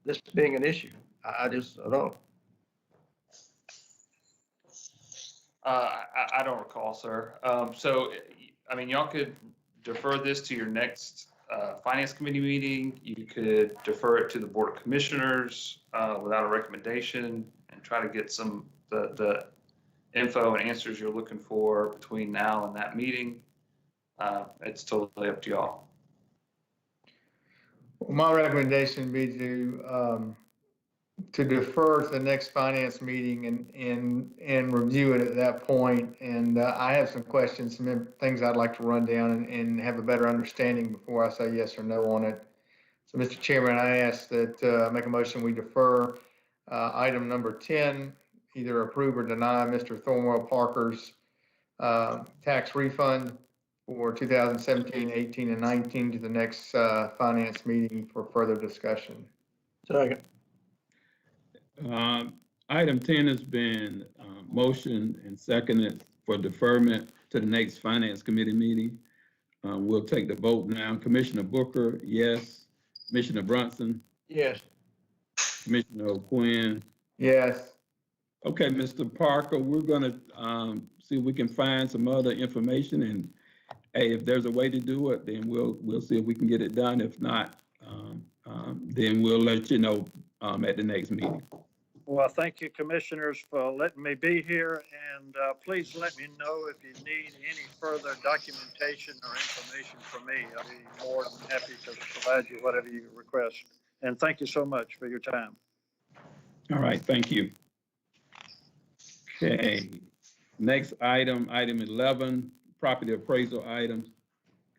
this being an issue. I don't. I don't recall, sir. So, y'all could defer this to your next Finance Committee meeting. You could defer it to the Board of Commissioners without a recommendation and try to get the info and answers you're looking for between now and that meeting. It's totally up to y'all. Well, my recommendation would be to defer to the next finance meeting and review it at that point. And I have some questions, some things I'd like to run down and have a better understanding before I say yes or no on it. So, Mr. Chairman, I ask that make a motion we defer item number 10, either approve or deny Mr. Thornwell Parker's tax refund for 2017, 18, and 19 to the next finance meeting for further discussion. Second. Item 10 has been motioned and seconded for deferment to the next Finance Committee meeting. We'll take the vote now. Commissioner Booker, yes. Commissioner Brunson? Yes. Commissioner O'Quinn? Yes. Okay, Mr. Parker, we're going to see if we can find some other information, and hey, if there's a way to do it, then we'll see if we can get it done. If not, then we'll let you know at the next meeting. Well, thank you, commissioners, for letting me be here, and please let me know if you need any further documentation or information from me. I'll be more than happy to provide you whatever you request. And thank you so much for your time. All right, thank you. Okay, next item, item 11, property appraisal items.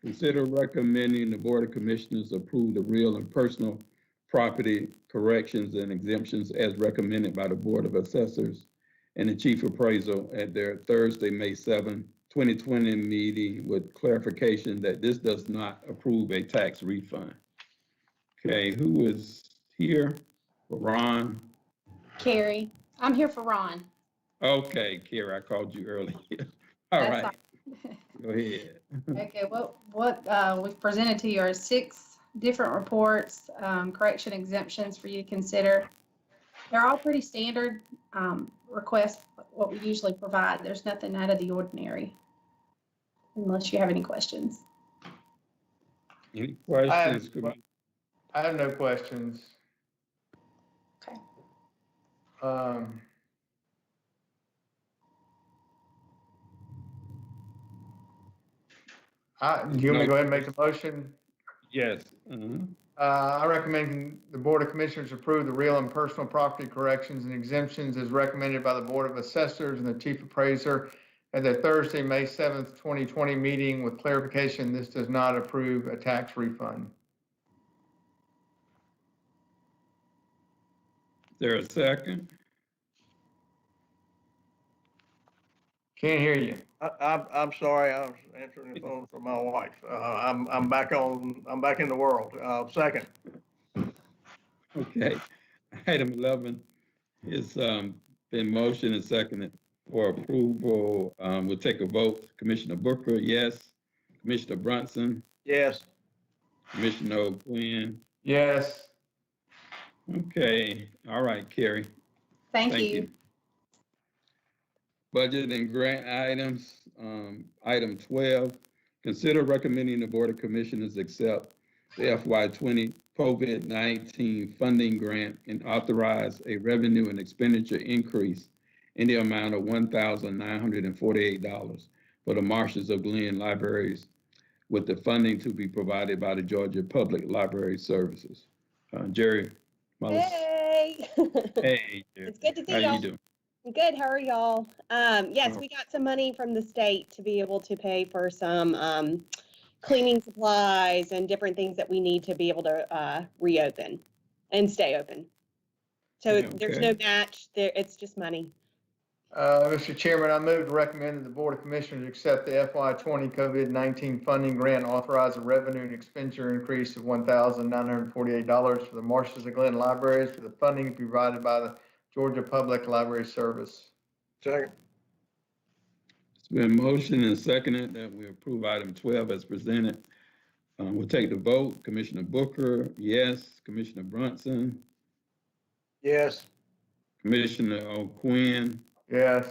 Consider recommending the Board of Commissioners approve the real and personal property corrections and exemptions as recommended by the Board of Assessors and the Chief Appraisal at their Thursday, May 7, 2020 meeting, with clarification that this does not approve a tax refund. Okay, who is here? Ron? Carrie, I'm here for Ron. Okay, Kara, I called you earlier. All That's right, go ahead. Okay, what we've presented to you are 6 different reports, correction exemptions for you to consider. They're all pretty standard requests, what we usually provide. There's nothing out of the ordinary, unless you have any questions. Any questions? I have no questions. Okay. Do you want me to go ahead and make the motion? Yes. I recommend the Board of Commissioners approve the real and personal property corrections and exemptions as recommended by the Board of Assessors and the Chief Appraiser at their Thursday, May 7th, 2020 meeting, with clarification this does not approve a tax refund. Is there a second? Can't hear you. I'm sorry, I was answering the phone for my wife. I'm back in the world. Second. Okay. Item 11 is been motioned and seconded for approval. We'll take a vote. Commissioner Booker, yes. Commissioner Brunson, Yes. Commissioner O'Quinn. Yes. Okay. All right, Carrie. Thank you. Budget and grant items. Item 12, consider recommending the Board of Commissioners accept the FY20 COVID-19 funding grant and authorize a revenue and expenditure increase in the amount of $1,948 for the Marshes of Glynn Libraries, with the funding to be provided by the Georgia Public Library Services. Jerry Mullis. Hey. Hey, Jerry. It's good to see How y'all. you doing? Good, how are y'all? Yes, we got some money from the state to be able to pay for some cleaning supplies and different things that we need to be able to reopen and stay open. So there's no match there, it's just money. Mr. Chairman, I move to recommend that the Board of Commissioners accept the FY20 COVID-19 funding grant and authorize a revenue and expenditure increase of $1,948 for the Marshes of Glynn Libraries for the funding to be provided by the Georgia Public Library Service. Second. It's been motioned and seconded that we approve item 12 as presented. We'll take the vote. Commissioner Booker, yes. Commissioner Brunson, Yes. Commissioner O'Quinn. Yes.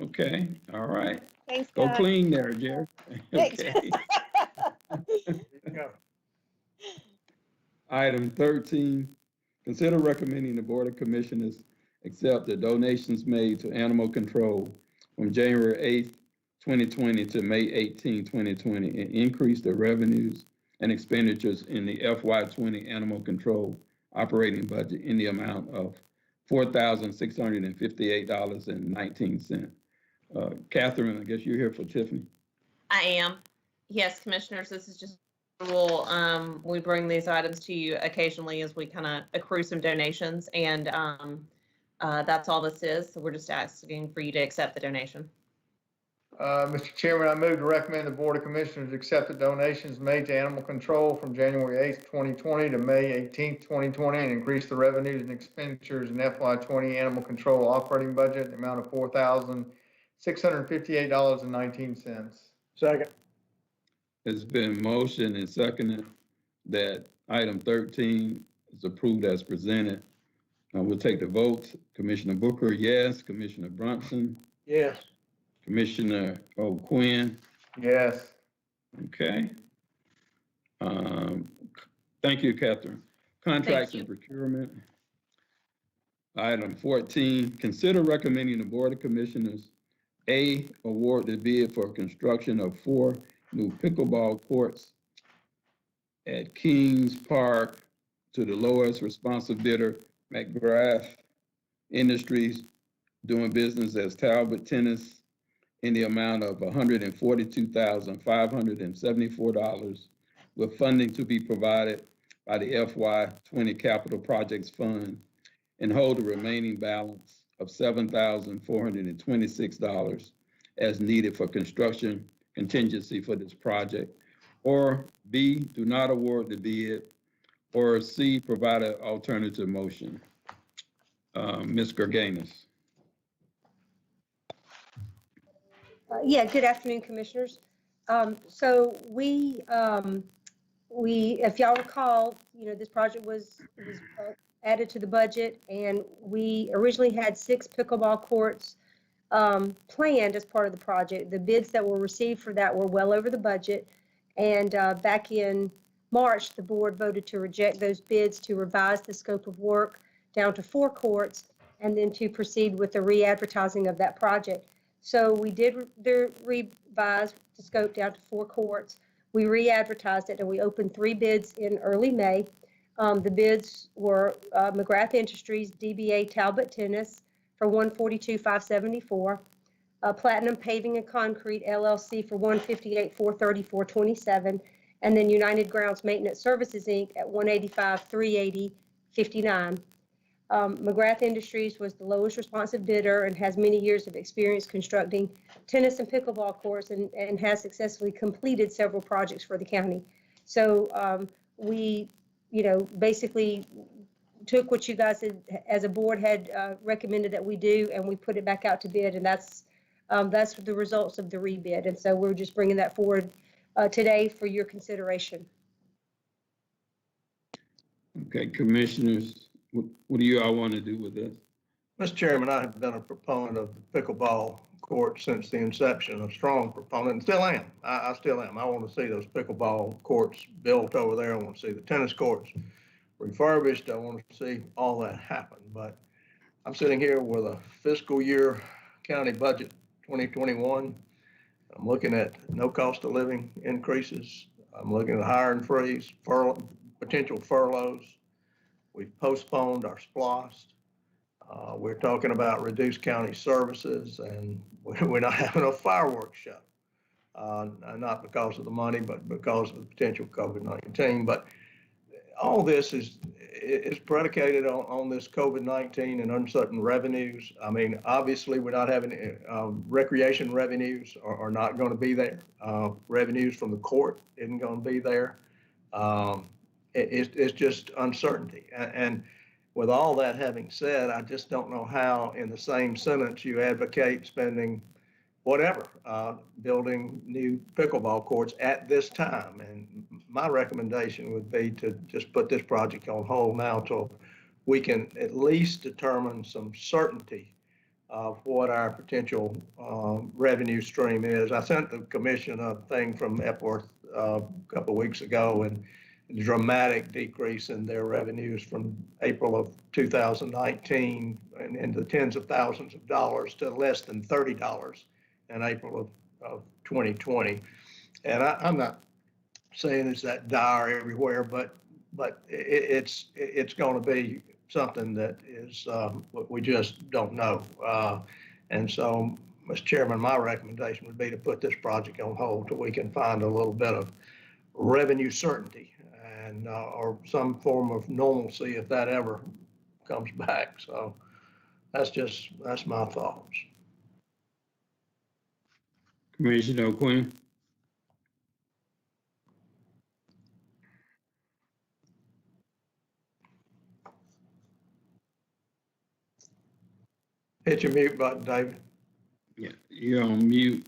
Okay, all right. Thanks, Go guys. clean there, Jerry. Thanks. Okay. Item 13, consider recommending the Board of Commissioners accept the donations made to animal control from January 8th, 2020 to May 18, 2020, and increase the revenues and expenditures in the FY20 animal control operating budget in the amount of $4,658.19. Catherine, I guess you're here for Tiffany. I am. Yes, commissioners, this is just a rule. We bring these items to you occasionally as we kind of accrue some donations, and that's all this is. So we're just asking for you to accept the donation. Mr. Chairman, I move to recommend the Board of Commissioners accept the donations made to animal control from January 8th, 2020 to May 18th, 2020, and increase the revenues and expenditures in FY20 animal control operating budget in the amount of $4,658.19. Second. It's been motioned and seconded that item 13 is approved as presented. We'll take the vote. Commissioner Booker, yes. Commissioner Brunson, Yes. Commissioner O'Quinn. Yes. Okay. Thank you, Catherine. Contracts and procurement. Item 14, consider recommending the Board of Commissioners, A, award the bid for construction of 4 new pickleball courts at Kings Park to the lowest responsive bidder, McGrath Industries, doing business as Talbot Tennis, in the amount of $142,574, with funding to be provided by the FY20 Capital Projects Fund, and hold the remaining balance of $7,426 as needed for construction contingency for this project. Or B, do not award the bid. Or C, provide an alternative motion. Ms. Gerganis. Yeah, good afternoon, Commissioners. So if y'all recall, this project was added to the budget, and we originally had 6 pickleball courts planned as part of the project. The bids that were received for that were well over the budget, and back in March, the board voted to reject those bids, to revise the scope of work down to 4 courts, and then to proceed with the re-advertising of that project. So we did revise the scope down to 4 courts. We re-advertised it, and we opened 3 bids in early May. The bids were McGrath Industries, DBA Talbot Tennis for $142,574, Platinum Paving and Concrete LLC for $158,434.27, and then United Grounds Maintenance Services Inc. at $185,380.59. McGrath Industries was the lowest responsive bidder and has many years of experience constructing tennis and pickleball courts, and has successfully completed several projects for the county. So we, basically took what you guys had, as a board had recommended that we do, and we put it back out to bid, and that's the results of the rebid. And so we're just bringing that forward today for your consideration. Okay, Commissioners, what do you all want to do with this? Mr. Chairman, I have been a proponent of the pickleball court since the inception, a strong proponent, and still am. I still am. I want to see those pickleball courts built over there. I want to see the tennis courts refurbished. I want to see all that happen. But I'm sitting here with a fiscal year county budget 2021. I'm looking at no cost of living increases. I'm looking at hiring freeze, potential furloughs. We've postponed our SPLOST. We're talking about reduced county services, and we're not having a fireworks show. Not because of the money, but because of the potential COVID-19. But all this is predicated on this COVID-19 and uncertain revenues. I mean, obviously, we're not having recreation revenues are not going to be there. Revenues from the court isn't going to be there. It's just uncertainty. And with all that having said, I just don't know how in the same sentence you advocate spending whatever, building new pickleball courts at this time. And my recommendation would be to just put this project on hold now till we can at least determine some certainty of what our potential revenue stream is. I sent the commission a thing from Epworth a couple of weeks ago, and a dramatic decrease in their revenues from April of 2019 and into tens of thousands of dollars to less than $30 in April of 2020. And I'm not saying it's that dire everywhere, but it's going to be something that is we just don't know. And so, Mr. Chairman, my recommendation would be to put this project on hold till we can find a little bit of revenue certainty and or some form of normalcy if that ever comes back. So that's my thoughts. Commissioner O'Quinn. Hit your mute button, David. Yeah, you're on mute.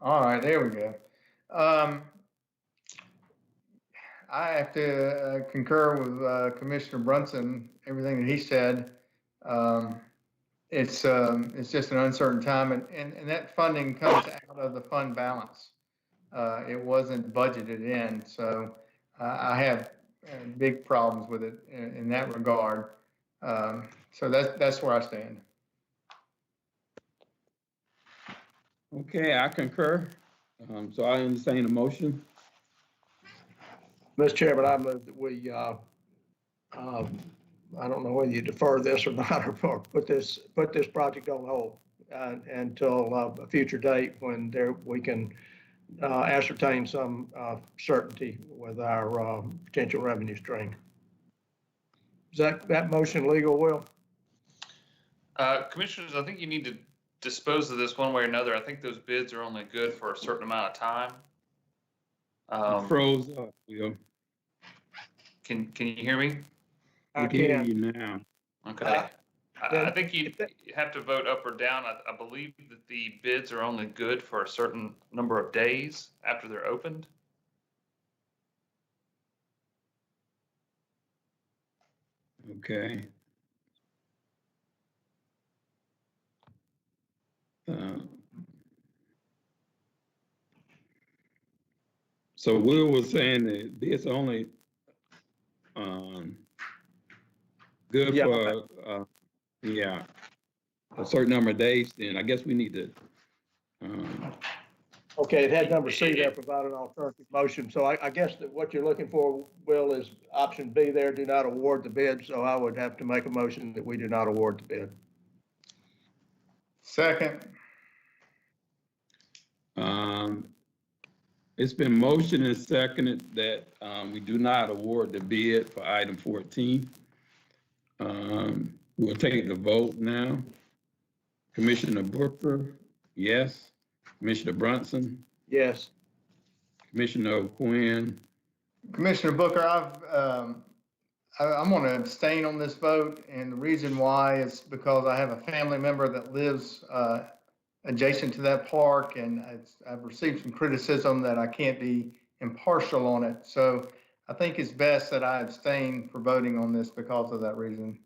All right, there we go. I have to concur with Commissioner Brunson, everything that he said. it's just an uncertain time, and that funding comes out of the fund balance. It wasn't budgeted in, so I have big problems with it in that regard. So that's where I stand. Okay, I concur. So I entertain a motion. Mr. Chairman, I move that we, I don't know whether you defer this or not, or put this project on hold until a future date when we can ascertain some certainty with our potential revenue stream. Is that motion legal, Will? Commissioners, I think you need to dispose of this one way or another. I think those bids are only good for a certain amount of time. Froze up, Will. Can you hear me? I can hear you now. Okay. I think you have to vote up or down. I believe that the bids are only good for a certain number of days after they're opened. Okay. So Will was saying that it's only good for a certain number of days. Then I guess we need to. Okay, it had number C there, provide an alternative motion. So I guess that what you're looking for, Will, is option B there, do not award the bid. So I would have to make a motion that we do not award the bid. Second. It's been motioned and seconded that we do not award the bid for item 14. We'll take the vote now. Commissioner Booker, yes. Commissioner Brunson? Yes. Commissioner Quinn? Commissioner Booker, I'm going to abstain on this vote, and the reason why is because I have a family member that lives adjacent to that park, and I've received some criticism that I can't be impartial on it. So I think it's best that I abstain for voting on this because of that reason.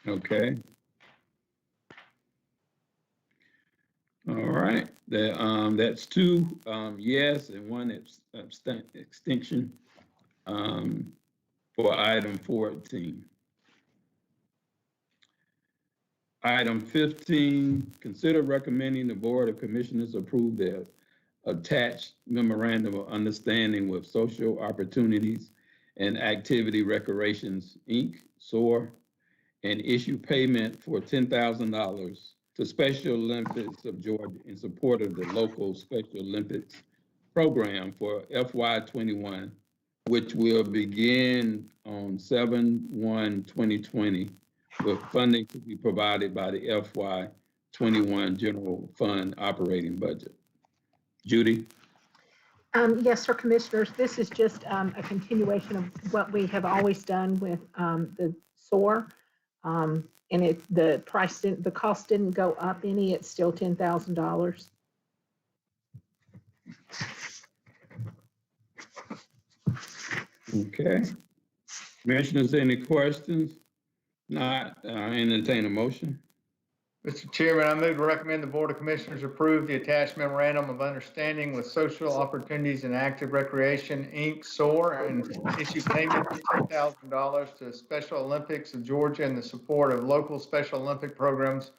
Okay. All right. That's 2 yes and 1 extinction for item 14. Item 15, consider recommending the Board of Commissioners approve the attached memorandum of understanding with Social Opportunities and Activity Recreations, Inc., SOAR, and issue payment for $10,000 to Special Olympics of Georgia in support of the local Special Olympics program for FY21, which will begin on 7/1/2020, with funding to be provided by the FY21 General Fund operating budget. Judy? Yes, sir, Commissioners. This is just a continuation of what we have always done with the SOAR. And the cost didn't go up any. It's still $10,000. Okay. Commissioners, any questions? Not, entertain a motion. Mr. Chairman, I move to recommend the Board of Commissioners approve the attached memorandum of understanding with Social Opportunities and Active Recreation, Inc., SOAR, and issue payment of $10,000 to Special Olympics of Georgia in the support of local Special Olympic programs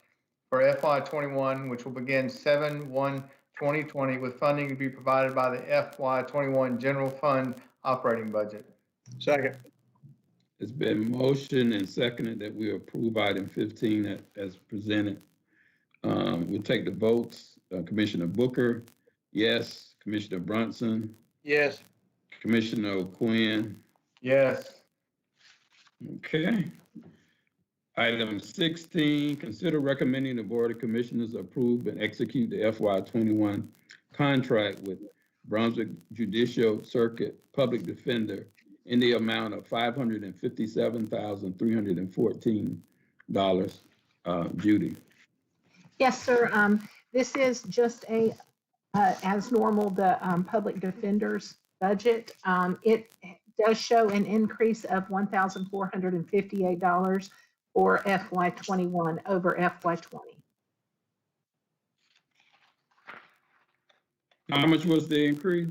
for FY21, which will begin 7/1/2020, with funding to be provided by the FY21 General Fund operating budget. Second. It's been motioned and seconded that we approve item 15 as presented. We'll take the votes. Commissioner Booker, yes. Commissioner Brunson? Yes. Commissioner Quinn? Yes. Okay. Item 16, consider recommending the Board of Commissioners approve and execute the FY21 contract with Brunswick Judicial Circuit Public Defender in the amount of $557,314. Judy. Yes, sir. This is just as normal, the public defender's budget. It does show an increase of $1,458 for FY21 over FY20. How much was the increase?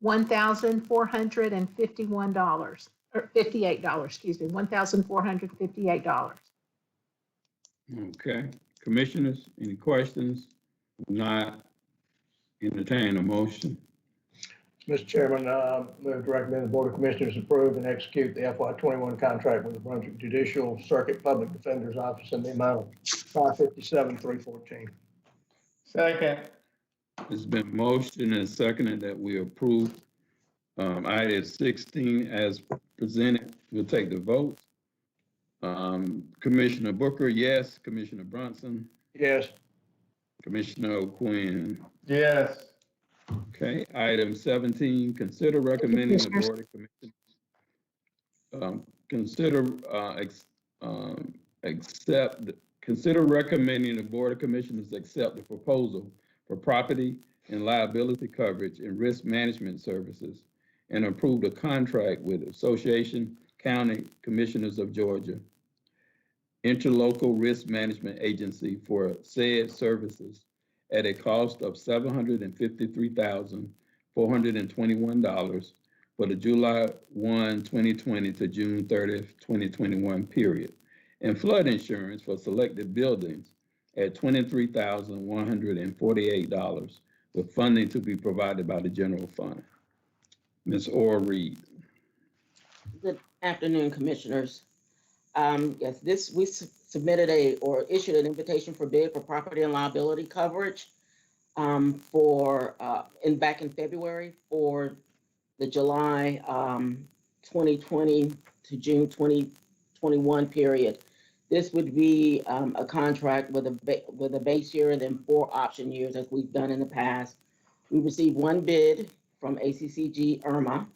$1,451 or $58, excuse me, $1,458. Okay, commissioners, any questions? Not entertain a motion. Mr. Chairman, move to recommend the Board of Commissioners approve and execute the FY21 contract with the Brunswick Judicial Circuit Public Defender's Office in the amount of $557,314. Second. It's been motioned and seconded that we approve item 16 as presented. We'll take the vote. Commissioner Booker, yes. Commissioner Brunson, Yes. Commissioner O'Quinn. Yes. Okay, item 17, consider recommending the Board of Commissioners consider recommending the Board of Commissioners accept the proposal for property and liability coverage and risk management services and approve the contract with Association County Commissioners of Georgia, Interlocal Risk Management Agency for said services at a cost of $753,421 for the July 1, 2020 to June 30th, 2021 period, and flood insurance for selected buildings at $23,148 with funding to be provided by the general fund. Ms. Orr Reed. Good afternoon, Commissioners. Yes, we submitted issued an invitation for bid for property and liability coverage back in February for the July 2020 to June 2021 period. This would be a contract with a base year and then 4 option years as we've done in the past. We received one bid from ACCG Irma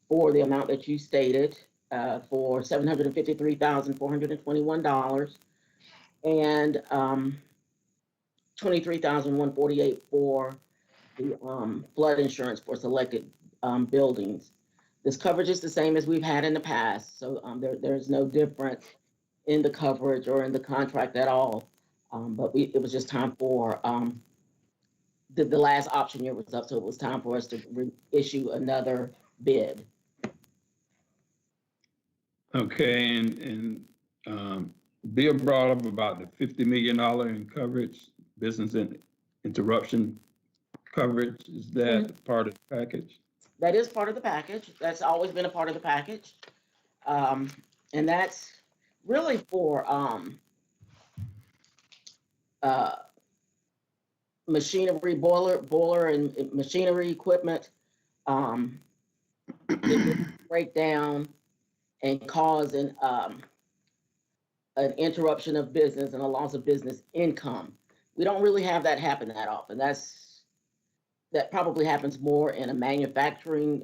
for the amount that you stated, for $753,421 and $23,148 for the flood insurance for selected buildings. This coverage is the same as we've had in the past, so there's no difference in the coverage or in the contract at all. But it was just time for the last option year was up, so it was time for us to reissue another bid. Okay, and Bill brought up about the $50 million in coverage, business interruption coverage. Is that part of the package? That is part of the package. That's always been a part of the package. And that's really for machinery, boiler and machinery equipment break down and cause an interruption of business and a loss of business income. We don't really have that happen that often. That probably happens more in a manufacturing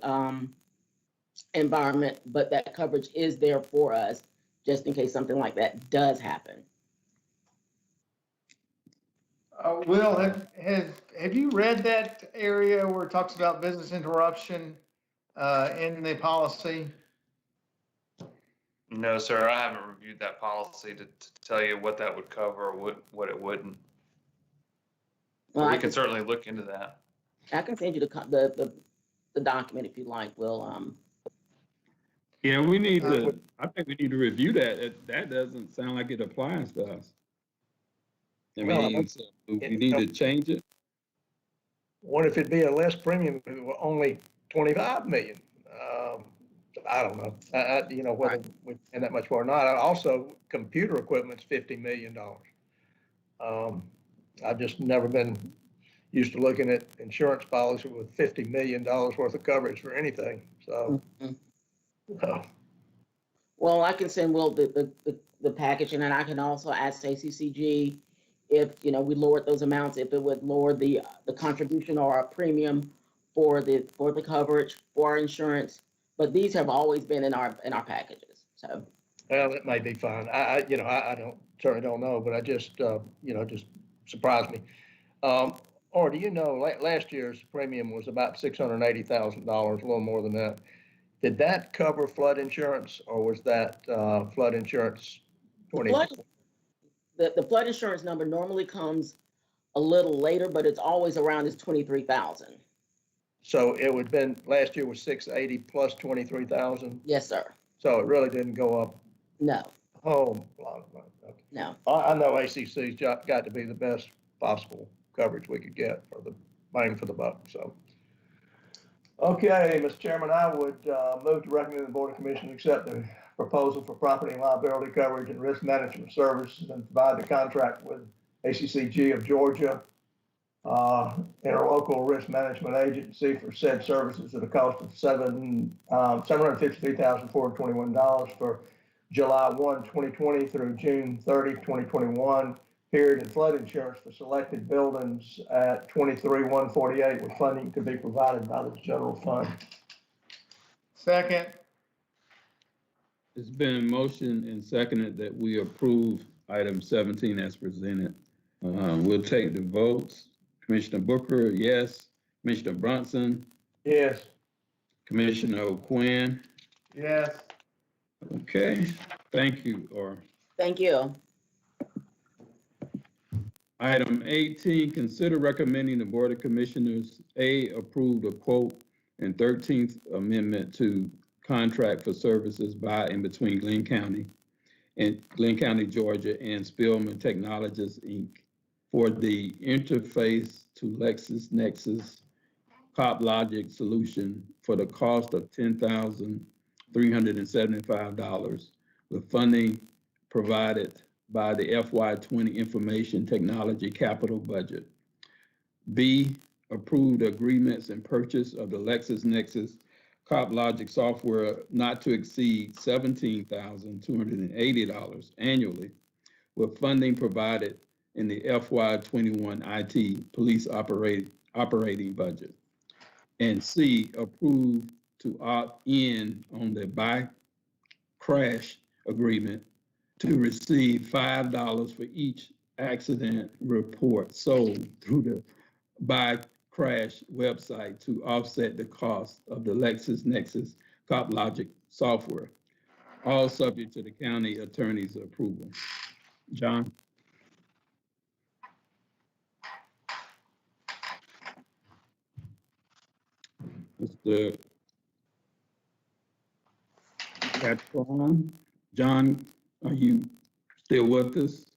environment, but that coverage is there for us just in case something like that does happen. Will, have you read that area where it talks about business interruption in the policy? No, sir, I haven't reviewed that policy to tell you what that would cover or what it wouldn't. Well, we can certainly look into that. I can send you the document if you like, Will. Yeah, we need to, I think we need to review that. That doesn't sound like it applies to us. I mean, so we need to change it. What if it'd be a less premium, only 25 million? I don't know. You know, whether we spend that much more or not. Also, computer equipment's $50 million. I've just never been used to looking at insurance policy with $50 million worth of coverage for anything. So, Well, I can send Will the package, and then I can also ask ACCG if we lowered those amounts, if it would lower the contribution or a premium for the coverage for our insurance. But these have always been in our packages. So. Well, it may be fine. I certainly don't know, but I just just surprised me. Or do you know, last year's premium was about $680,000, a little more than that. Did that cover flood insurance or was that flood insurance 20? The flood insurance number normally comes a little later, but it's always around this 23,000. So it would been, last year was 680 plus 23,000? Yes, sir. So it really didn't go up No, a whole lot of money. Okay. no. I know ACC's got to be the best possible coverage we could get for the bang for the buck, so. Okay, Mr. Chairman, I would move to recommend the Board of Commissioners accept the proposal for property and liability coverage and risk management services and provide the contract with ACCG of Georgia, interlocal risk management agency for said services at a cost of $753,421 for July 1, 2020 through June 30, 2021. Period, and flood insurance for selected buildings at 23-148 with funding to be provided by the general fund. Second. It's been motioned and seconded that we approve item 17 as presented. We'll take the votes. Commissioner Booker, yes. Commissioner Brunson, Yes. Commissioner O'Quinn. Yes. Okay, thank you, Or. Thank you. Item 18, consider recommending the Board of Commissioners, A, approve the quote and 13th amendment to contract for services by and between Glynn County, Georgia, and Spillman Technologies, Inc. for the interface to LexisNexis CopLogic solution for the cost of $10,375 with funding provided by the FY20 Information Technology Capital Budget. B, approved agreements and purchase of the LexisNexis CopLogic software not to exceed $17,280 annually with funding provided in the FY21 IT police operating budget. And C, approved to opt in on the buy crash agreement to receive $5 for each accident report sold through the Buy Crash website to offset the cost of the LexisNexis CopLogic software, all subject to the county attorney's approval. John? Mr. Catron? John, are you still with us?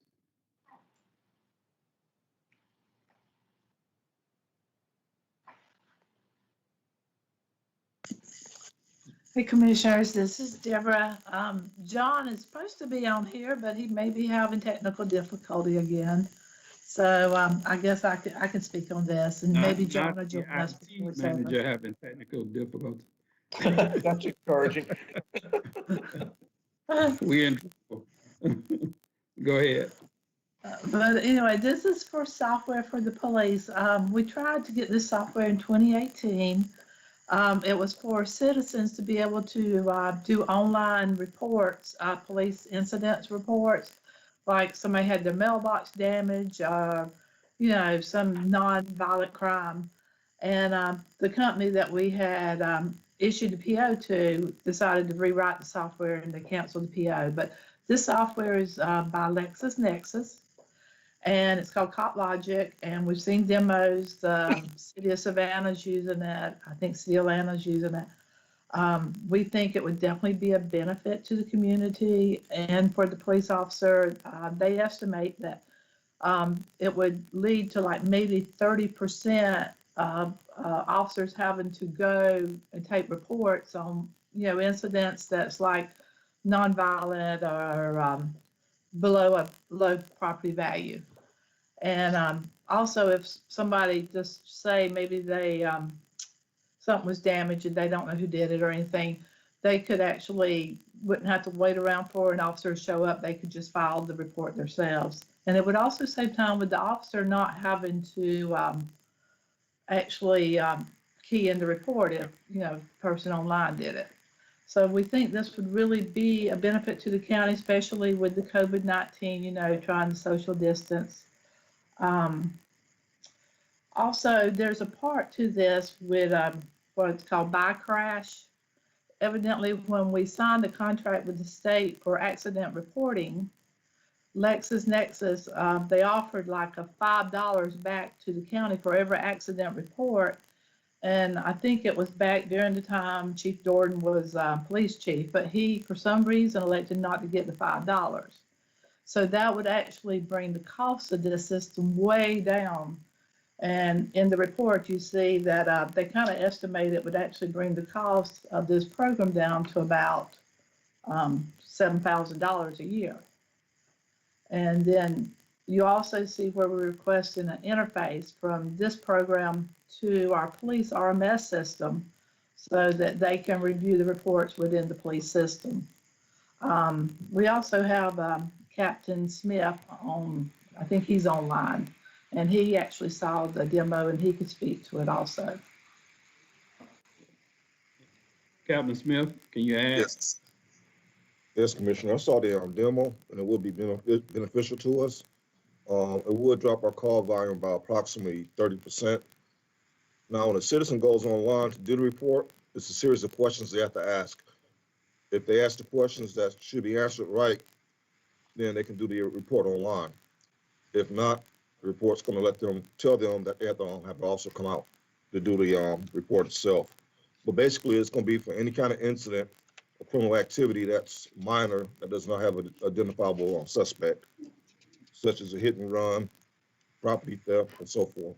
Hey, Commissioners, this is Deborah. John is supposed to be on here, but he may be having technical difficulty again. So I guess I can speak on this, and maybe John will join us before it's over. Manager having technical difficulty. That's encouraging. We're in trouble. Go ahead. But anyway, this is for software for the police. We tried to get this software in 2018. It was for citizens to be able to do online reports, police incidents reports, like somebody had their mailbox damaged, some non-violent crime. And the company that we had issued the PO to decided to rewrite the software and they canceled the PO. But this software is by LexisNexis, and it's called CopLogic, and we've seen demos. The city of Savannah's using it. I think City of Atlanta's using it. We think it would definitely be a benefit to the community and for the police officer. They estimate that it would lead to like maybe 30% of officers having to go and take reports on, incidents that's like nonviolent or below a low property value. And also, if somebody just say maybe they something was damaged and they don't know who did it or anything, they could actually wouldn't have to wait around for an officer to show up. They could just file the report themselves, and it would also save time with the officer not having to actually key in the report if person online did it. So we think this would really be a benefit to the county, especially with the COVID-19, trying to social distance. Also, there's a part to this with what's called buy crash. evidently when we signed the contract with the state for accident reporting, LexisNexis, they offered like a $5 back to the county for every accident report. And I think it was back during the time Chief Jordan was police chief, but he, for some reason, elected not to get the $5. So that would actually bring the cost of this system way down. And in the report, you see that they kind of estimate it would actually bring the cost of this program down to about $7,000 a year. And then you also see where we're requesting an interface from this program to our police RMS system so that they can review the reports within the police system. We also have Captain Smith on, I think he's online, and he actually saw the demo and he could speak to it also. Captain Smith, can you add? Yes. Yes, Commissioner. I saw the demo, and it would be beneficial to us. It would drop our call volume by approximately 30%. Now, when a citizen goes online to do the report, it's a series of questions they have to ask. If they ask the questions that should be answered right, then they can do the report online. If not, the report's going to tell them that they have to also come out to do the report itself. But basically, it's going to be for any kind of incident or criminal activity that's minor, that does not have an identifiable suspect, such as a hit and run, property theft, and so forth.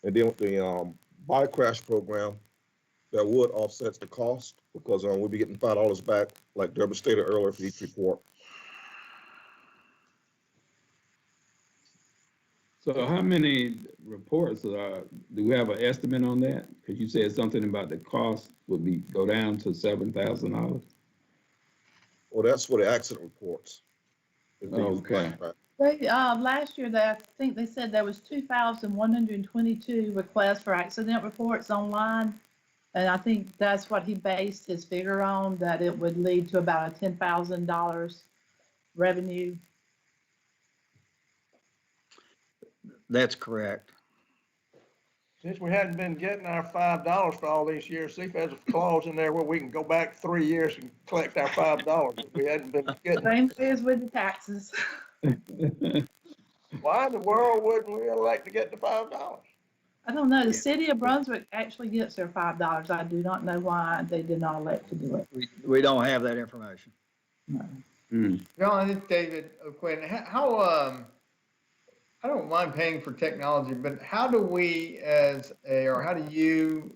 And then with the body crash program, that would offset the cost because we'll be getting $5 back, like Deborah stated earlier, for each report. So how many reports do we have an estimate on that? Because you said something about the cost would go down to $7,000. Well, that's for the accident reports. Okay. They, last year, I think they said there was 2,122 requests for accident reports online. And I think that's what he based his figure on, that it would lead to about a $10,000 revenue. That's correct. Since we hadn't been getting our $5 for all these years, see if there's a clause in there where we can go back 3 years and collect our $5. We hadn't been getting. Same thing as with the taxes. Why in the world wouldn't we elect to get the $5? I don't know. The city of Brunswick actually gets their $5. I do not know why they did not elect to do it. We don't have that information. No. John, it's David O'Quinn. How, I don't mind paying for technology, but how do we how do you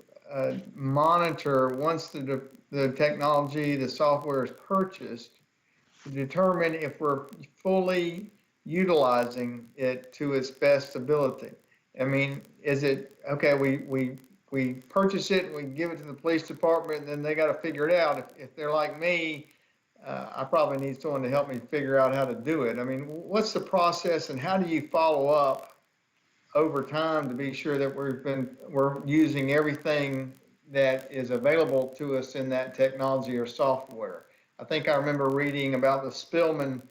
monitor once the technology, the software is purchased to determine if we're fully utilizing it to its best ability? I mean, is it, okay, we purchase it and we give it to the police department and then they got to figure it out. If they're like me, I probably need someone to help me figure out how to do it. I mean, what's the process and how do you follow up over time to be sure that we're using everything that is available to us in that technology or software? I think I remember reading about the Spillman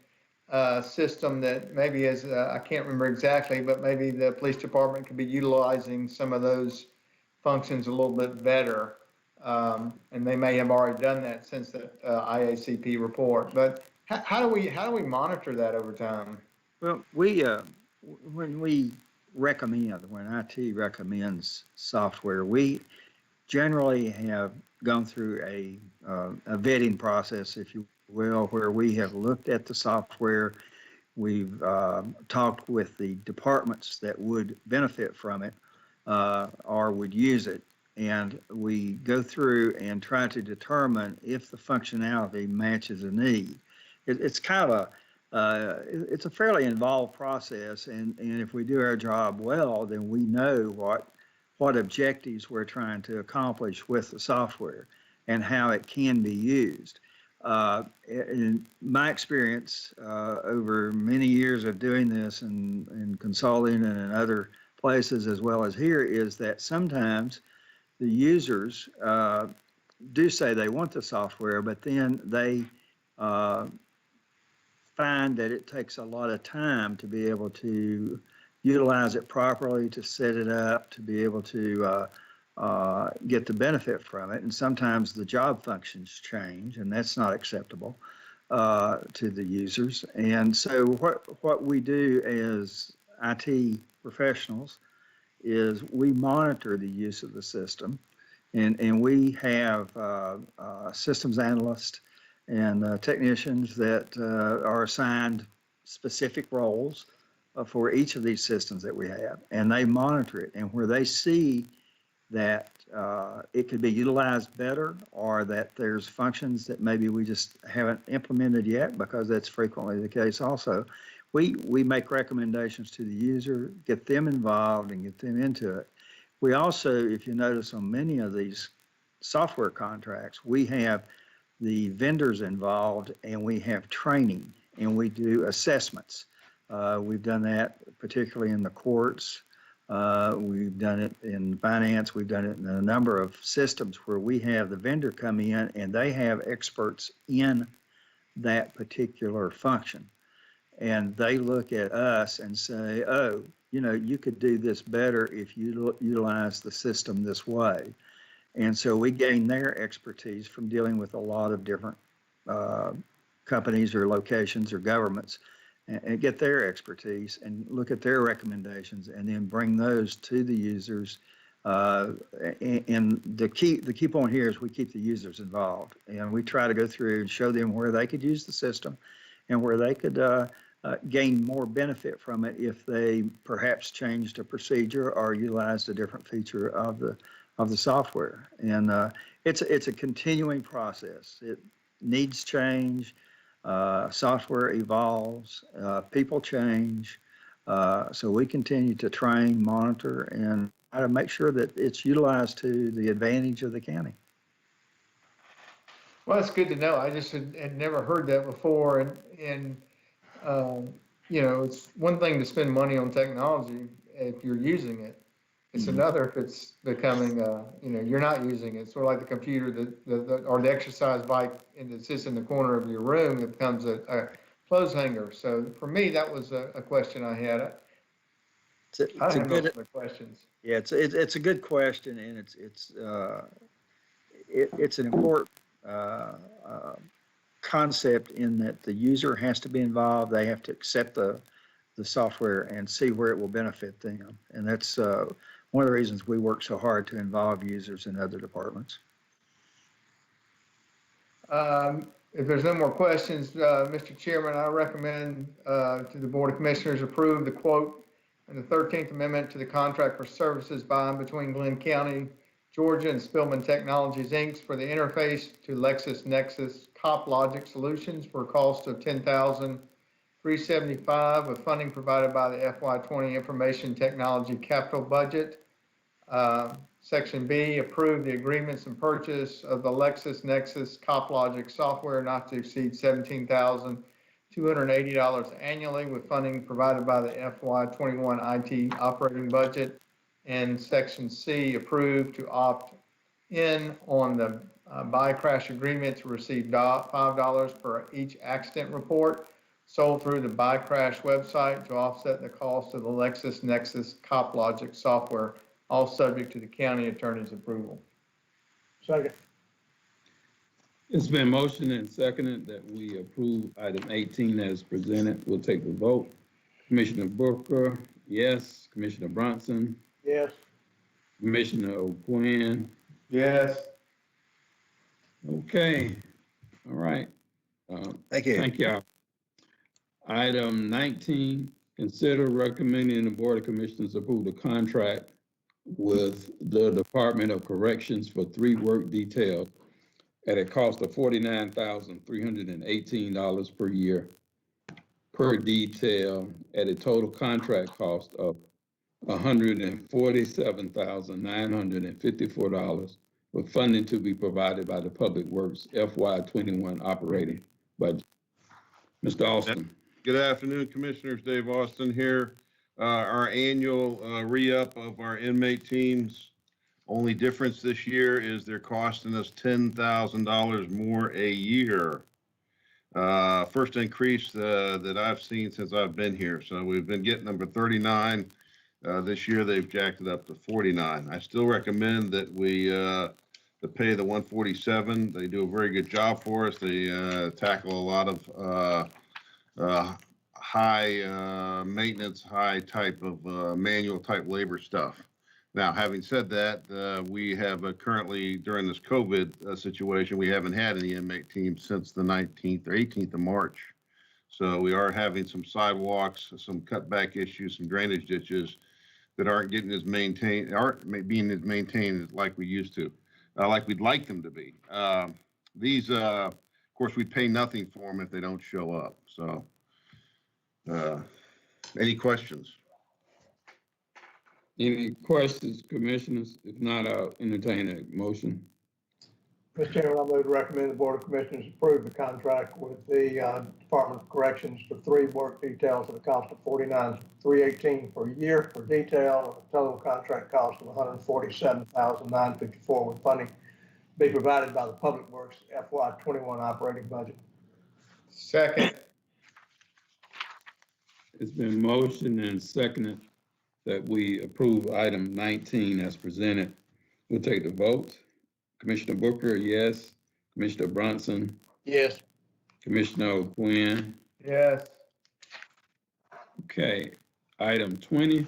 system that maybe is, I can't remember exactly, but maybe the police department could be utilizing some of those functions a little bit better. And they may have already done that since the IACP report. But how do we monitor that over time? Well, when we recommend, when IT recommends software, we generally have gone through a vetting process, if you will, where we have looked at the software. We've talked with the departments that would benefit from it or would use it. And we go through and try to determine if the functionality matches a need. It's kind of it's a fairly involved process, and if we do our job well, then we know what objectives we're trying to accomplish with the software and how it can be used. In my experience, over many years of doing this and consulting and in other places as well as here, is that sometimes the users do say they want the software, but then they find that it takes a lot of time to be able to utilize it properly, to set it up, to be able to get the benefit from it. And sometimes the job functions change, and that's not acceptable to the users. And so what we do as IT professionals is we monitor the use of the system, and we have systems analysts and technicians that are assigned specific roles for each of these systems that we have, and they monitor it. And where they see that it could be utilized better, or that there's functions that maybe we just haven't implemented yet, because that's frequently the case also, we make recommendations to the user, get them involved and get them into it. We also, if you notice on many of these software contracts, we have the vendors involved, and we have training, and we do assessments. We've done that particularly in the courts. We've done it in finance. We've done it in a number of systems where we have the vendor come in and they have experts in that particular function. And they look at us and say, oh, you know, you could do this better if you utilize the system this way. And so we gain their expertise from dealing with a lot of different companies or locations or governments, and get their expertise and look at their recommendations and then bring those to the users. And the key point here is we keep the users involved, and we try to go through and show them where they could use the system and where they could gain more benefit from it if they perhaps changed a procedure or utilized a different feature of the software. And it's a continuing process. It needs change. Software evolves, people change, so we continue to train, monitor, and try to make sure that it's utilized to the advantage of the county. Well, it's good to know. I just had never heard that before, and you know, it's one thing to spend money on technology if you're using it. It's another if it's becoming, you know, you're not using it. Sort of like the computer or the exercise bike that sits in the corner of your room that becomes a clothes hanger. So for me, that was a question I had. I have no other questions. Yeah, it's a good question, and it's an important concept in that the user has to be involved. They have to accept the software and see where it will benefit them, and that's one of the reasons we work so hard to involve users in other departments. If there's no more questions, Mr. Chairman, I recommend to the Board of Commissioners approve the quote in the 13th Amendment to the contract for services by and between Glynn County, Georgia and Spillman Technologies, Inc. for the interface to LexisNexis CopLogic Solutions for a cost of $10,375 with funding provided by the FY20 Information Technology Capital Budget. Section B, approve the agreements and purchase of the LexisNexis CopLogic software not to exceed $17,280 annually with funding provided by the FY21 IT operating budget. And Section C, approve to opt in on the buy crash agreement to receive $5 for each accident report sold through the buy crash website to offset the cost of the LexisNexis CopLogic software, all subject to the county attorney's approval. Second. It's been motioned and seconded that we approve item 18 as presented. We'll take the vote. Commissioner Booker, yes. Commissioner Bronson, Yes. Commissioner O'Quinn. Yes. Okay, all right. Thank you. Thank y'all. Item 19, consider recommending the Board of Commissioners approve the contract with the Department of Corrections for 3 work details at a cost of $49,318 per year per detail at a total contract cost of $147,954 with funding to be provided by the Public Works FY21 operating budget. Mr. Austin. Good afternoon, Commissioners. Dave Austin here. Our annual re-up of our inmate teams, only difference this year is they're costing us $10,000 more a year. First increase that I've seen since I've been here. So we've been getting number 39 This year, they've jacked it up to 49. I still recommend that we to pay the 147. They do a very good job for us. They tackle a lot of high maintenance, high type of manual type labor stuff. Now, having said that, we have currently, during this COVID situation, we haven't had any inmate teams since the 19th or 18th of March. So we are having some sidewalks, some cutback issues, some drainage ditches that aren't getting as maintained, aren't being as maintained like we used to, like we'd like them to be. These, of course, we pay nothing for them if they don't show up. So, any questions? Any questions, commissioners? If not, I'll entertain a motion. Mr. Chairman, I move to recommend the Board of Commissioners approve the contract with the Department of Corrections for 3 work details at a cost of $49,318 per year for detail, and a total contract cost of $147,954 with funding be provided by the Public Works FY21 operating budget. Second. It's been motioned and seconded that we approve item 19 as presented. We'll take the vote. Commissioner Booker, yes. Commissioner Bronson, Yes. Commissioner Glynn. Yes. Okay, item 20.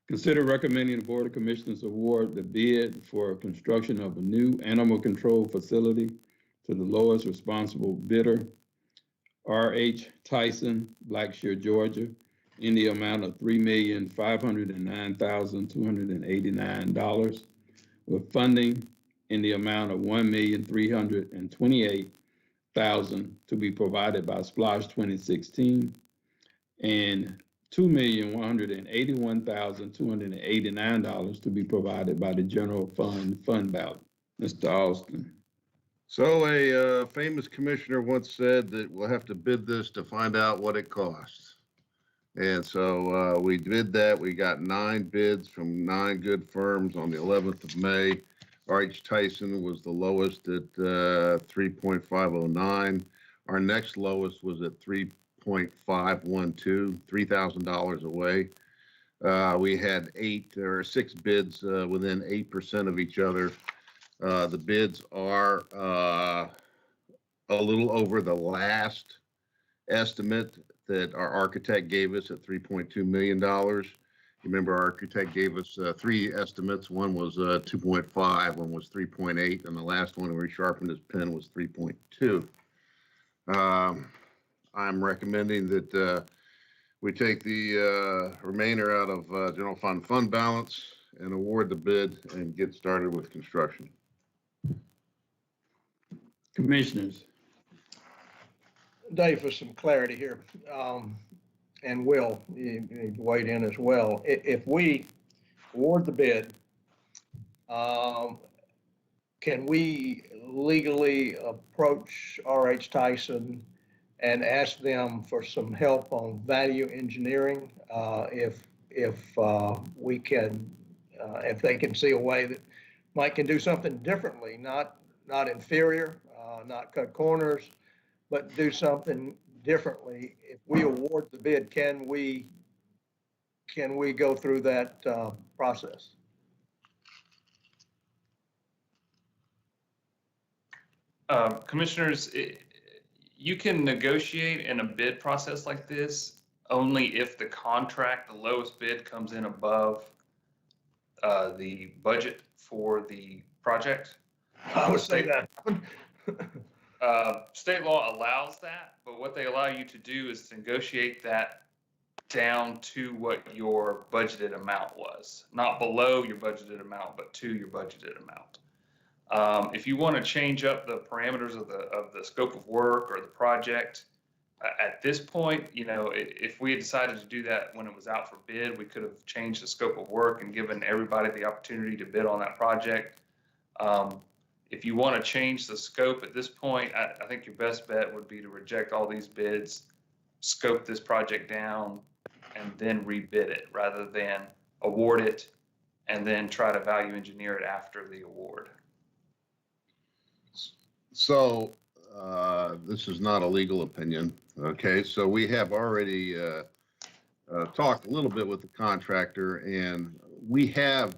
Consider recommending the Board of Commissioners award the bid for construction of a new animal control facility to the lowest responsible bidder, R.H. Tyson, Blackshear, Georgia, in the amount of $3,509,289, with funding in the amount of $1,328,000 to be provided by Splash 2016 and $2,181,289 to be provided by the general fund balance. Mr. Austin. So a famous commissioner once said that we'll have to bid this to find out what it costs. And so we did that. We got 9 bids from 9 good firms on the 11th of May. R.H. Tyson was the lowest at 3.509. Our next lowest was at 3.512, $3,000 away. We had 6 bids within 8% of each other. The bids are a little over the last estimate that our architect gave us at $3.2 million. Remember, our architect gave us 3 estimates. One was 2.5, one was 3.8, and the last one where he sharpened his pen was 3.2. I'm recommending that we take the remainder out of general fund balance and award the bid and get started with construction. Commissioners. Dave, for some clarity here, and Will, you need to weigh in as well. If we award the bid, can we legally approach R.H. Tyson and ask them for some help on value engineering? If we can, if they can see a way that Mike can do something differently, not inferior, not cut corners, but do something differently. If we award the bid, can we go through that process? Commissioners, you can negotiate in a bid process like this only if the contract, the lowest bid, comes in above the budget for the project. I would say that. State law allows that, but what they allow you to do is to negotiate that down to what your budgeted amount was, not below your budgeted amount, but to your budgeted amount. If you want to change up the parameters of the scope of work or the project, at this point, you know, if we had decided to do that when it was out for bid, we could have changed the scope of work and given everybody the opportunity to bid on that project. If you want to change the scope at this point, I think your best bet would be to reject all these bids, scope this project down, and then rebid it rather than award it and then try to value engineer it after the award. So this is not a legal opinion. Okay, so we have already talked a little bit with the contractor, and we have,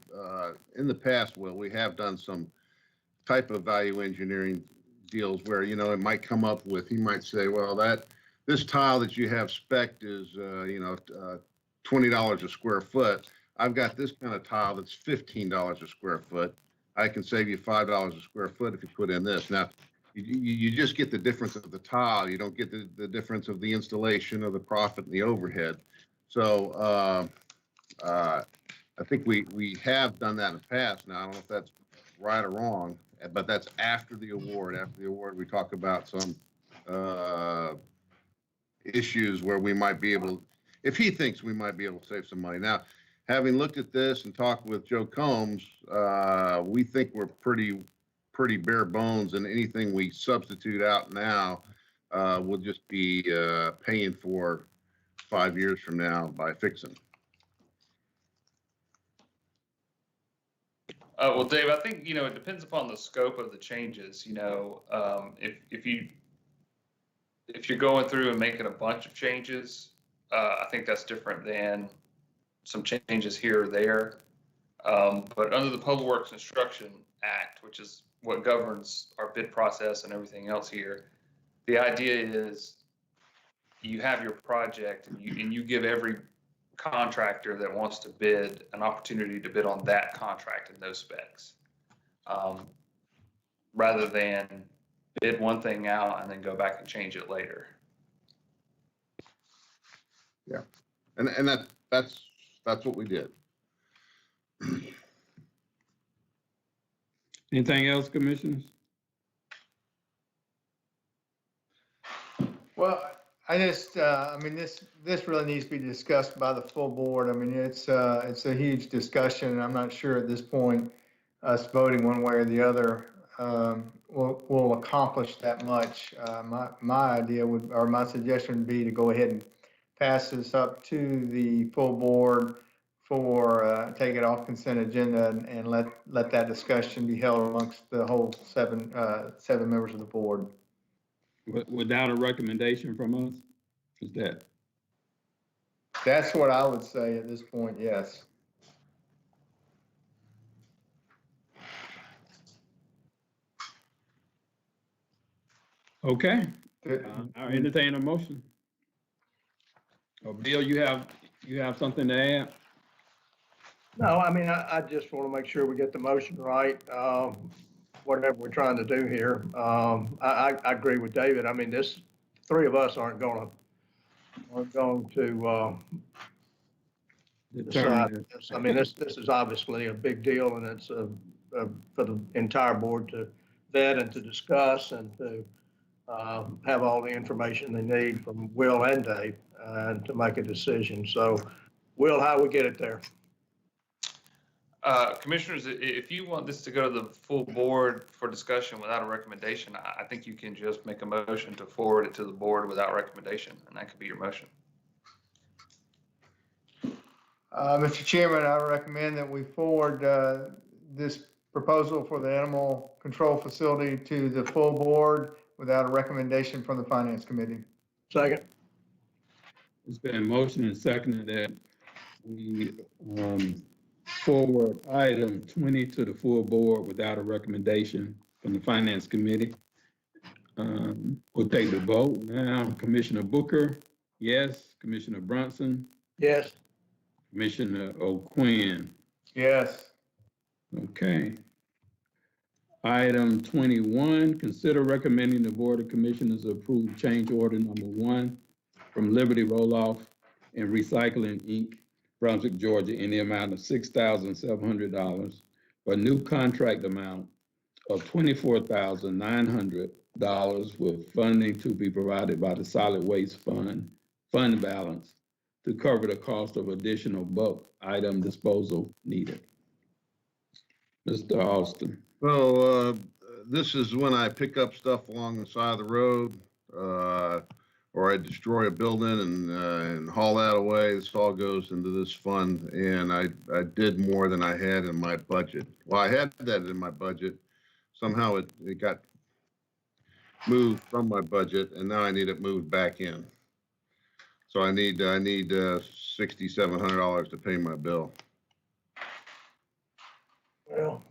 in the past, Will, we have done some type of value engineering deals where, you know, it might come up with, he might say, well, this tile that you have spec'd is, $20 a square foot. I've got this kind of tile that's $15 a square foot. I can save you $5 a square foot if you put in this. Now, you just get the difference of the tile. You don't get the difference of the installation or the profit and the overhead. So I think we have done that in the past. Now, I don't know if that's right or wrong, but that's after the award. After the award, we talk about some issues where we might be able, if he thinks we might be able to save some money. Now, having looked at this and talked with Joe Combs, we think we're pretty bare bones, and anything we substitute out now will just be paying for 5 years from now by fixing. Well, Dave, I think, it depends upon the scope of the changes. If you're going through and making a bunch of changes, I think that's different than some changes here or there. But under the Public Works Construction Act, which is what governs our bid process and everything else here, the idea is you have your project and you give every contractor that wants to bid an opportunity to bid on that contract and those specs, rather than bid one thing out and then go back and change it later. Yeah, and that's what we did. Anything else, commissioners? Well, I just, I mean, this really needs to be discussed by the full board. I mean, it's a huge discussion. I'm not sure at this point, us voting one way or the other will accomplish that much. My idea would, or my suggestion would be to go ahead and pass this up to the full board for take it off consent agenda and let that discussion be held amongst the whole seven members of the board. Without a recommendation from us? Is that? That's what I would say at this point, yes. Okay. I entertain a motion. Oh, Bill, you have something to add? No, I mean, I just want to make sure we get the motion right, whatever we're trying to do here. I agree with David. I mean, three of us aren't going to decide this. I mean, this is obviously a big deal, and it's for the entire board to vet and to discuss and to have all the information they need from Will and Dave and to make a decision. So, Will, how we get it there? Commissioners, if you want this to go to the full board for discussion without a recommendation, I think you can just make a motion to forward it to the board without recommendation, and that could be your motion. Mr. Chairman, I recommend that we forward this proposal for the animal control facility to the full board without a recommendation from the Finance Committee. Second. It's been motioned and seconded that we forward item 20 to the full board without a recommendation from the Finance Committee. We'll take the vote now. Commissioner Booker, yes. Commissioner Brunson? Yes. Commissioner O'Quinn? Yes. Okay. Item 21, consider recommending the Board of Commissioners approve change order number 1 from Liberty Roll-Off and Recycling, Inc., Brunswick, Georgia, in the amount of $6,700 for a new contract amount of $24,900 with funding to be provided by the Solid Waste Fund balance to cover the cost of additional bulk item disposal needed. Mr. Austin. So this is when I pick up stuff along the side of the road, or I destroy a building and haul that away. This all goes into this fund, and I did more than I had in my budget. Well, I had that in my budget. Somehow it got moved from my budget, and now I need it moved back in. So I need $6,700 to pay my bill. Well,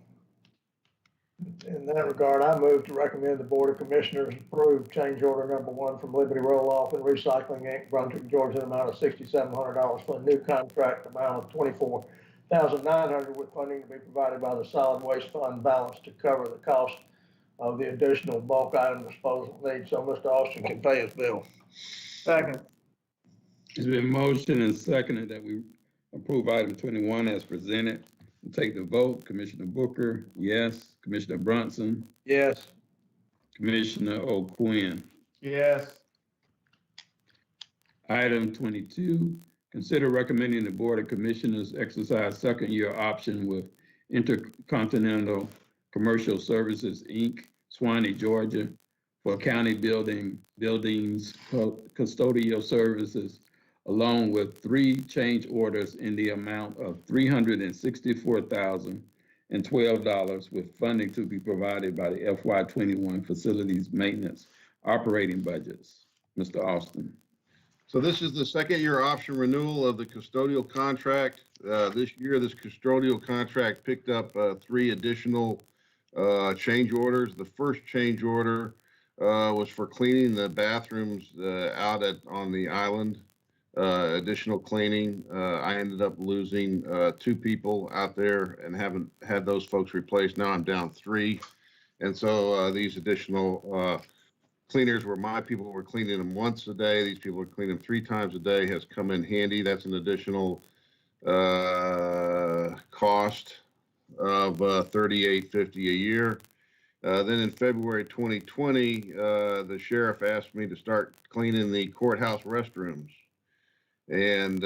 in that regard, I move to recommend the Board of Commissioners approve change order number 1 from Liberty Roll-Off and Recycling Inc., Brunswick, Georgia, in the amount of $6,700 for a new contract amount of $24,900 with funding to be provided by the Solid Waste Fund balance to cover the cost of the additional bulk item disposal needs, so Mr. Austin can pay his bill. Second. It's been motioned and seconded that we approve item 21 as presented. We'll take the vote. Commissioner Booker, yes. Commissioner Brunson, Yes. Commissioner O'Quinn. Yes. Item 22, consider recommending the Board of Commissioners exercise second-year option with Intercontinental Commercial Services, Inc., Swanee, Georgia, for county buildings custodial services, along with 3 change orders in the amount of $364,012 with funding to be provided by the FY21 facilities maintenance operating budgets. Mr. Austin. So this is the second year option renewal of the custodial contract. This year, this custodial contract picked up 3 additional change orders. The first change order was for cleaning the bathrooms out on the island. Additional cleaning. I ended up losing 2 people out there and haven't had those folks replaced. Now I'm down 3. And so these additional cleaners where my people were cleaning them once a day, these people are cleaning them 3 times a day, has come in handy. That's an additional cost of $38.50 a year. Then in February 2020, the sheriff asked me to start cleaning the courthouse restrooms. And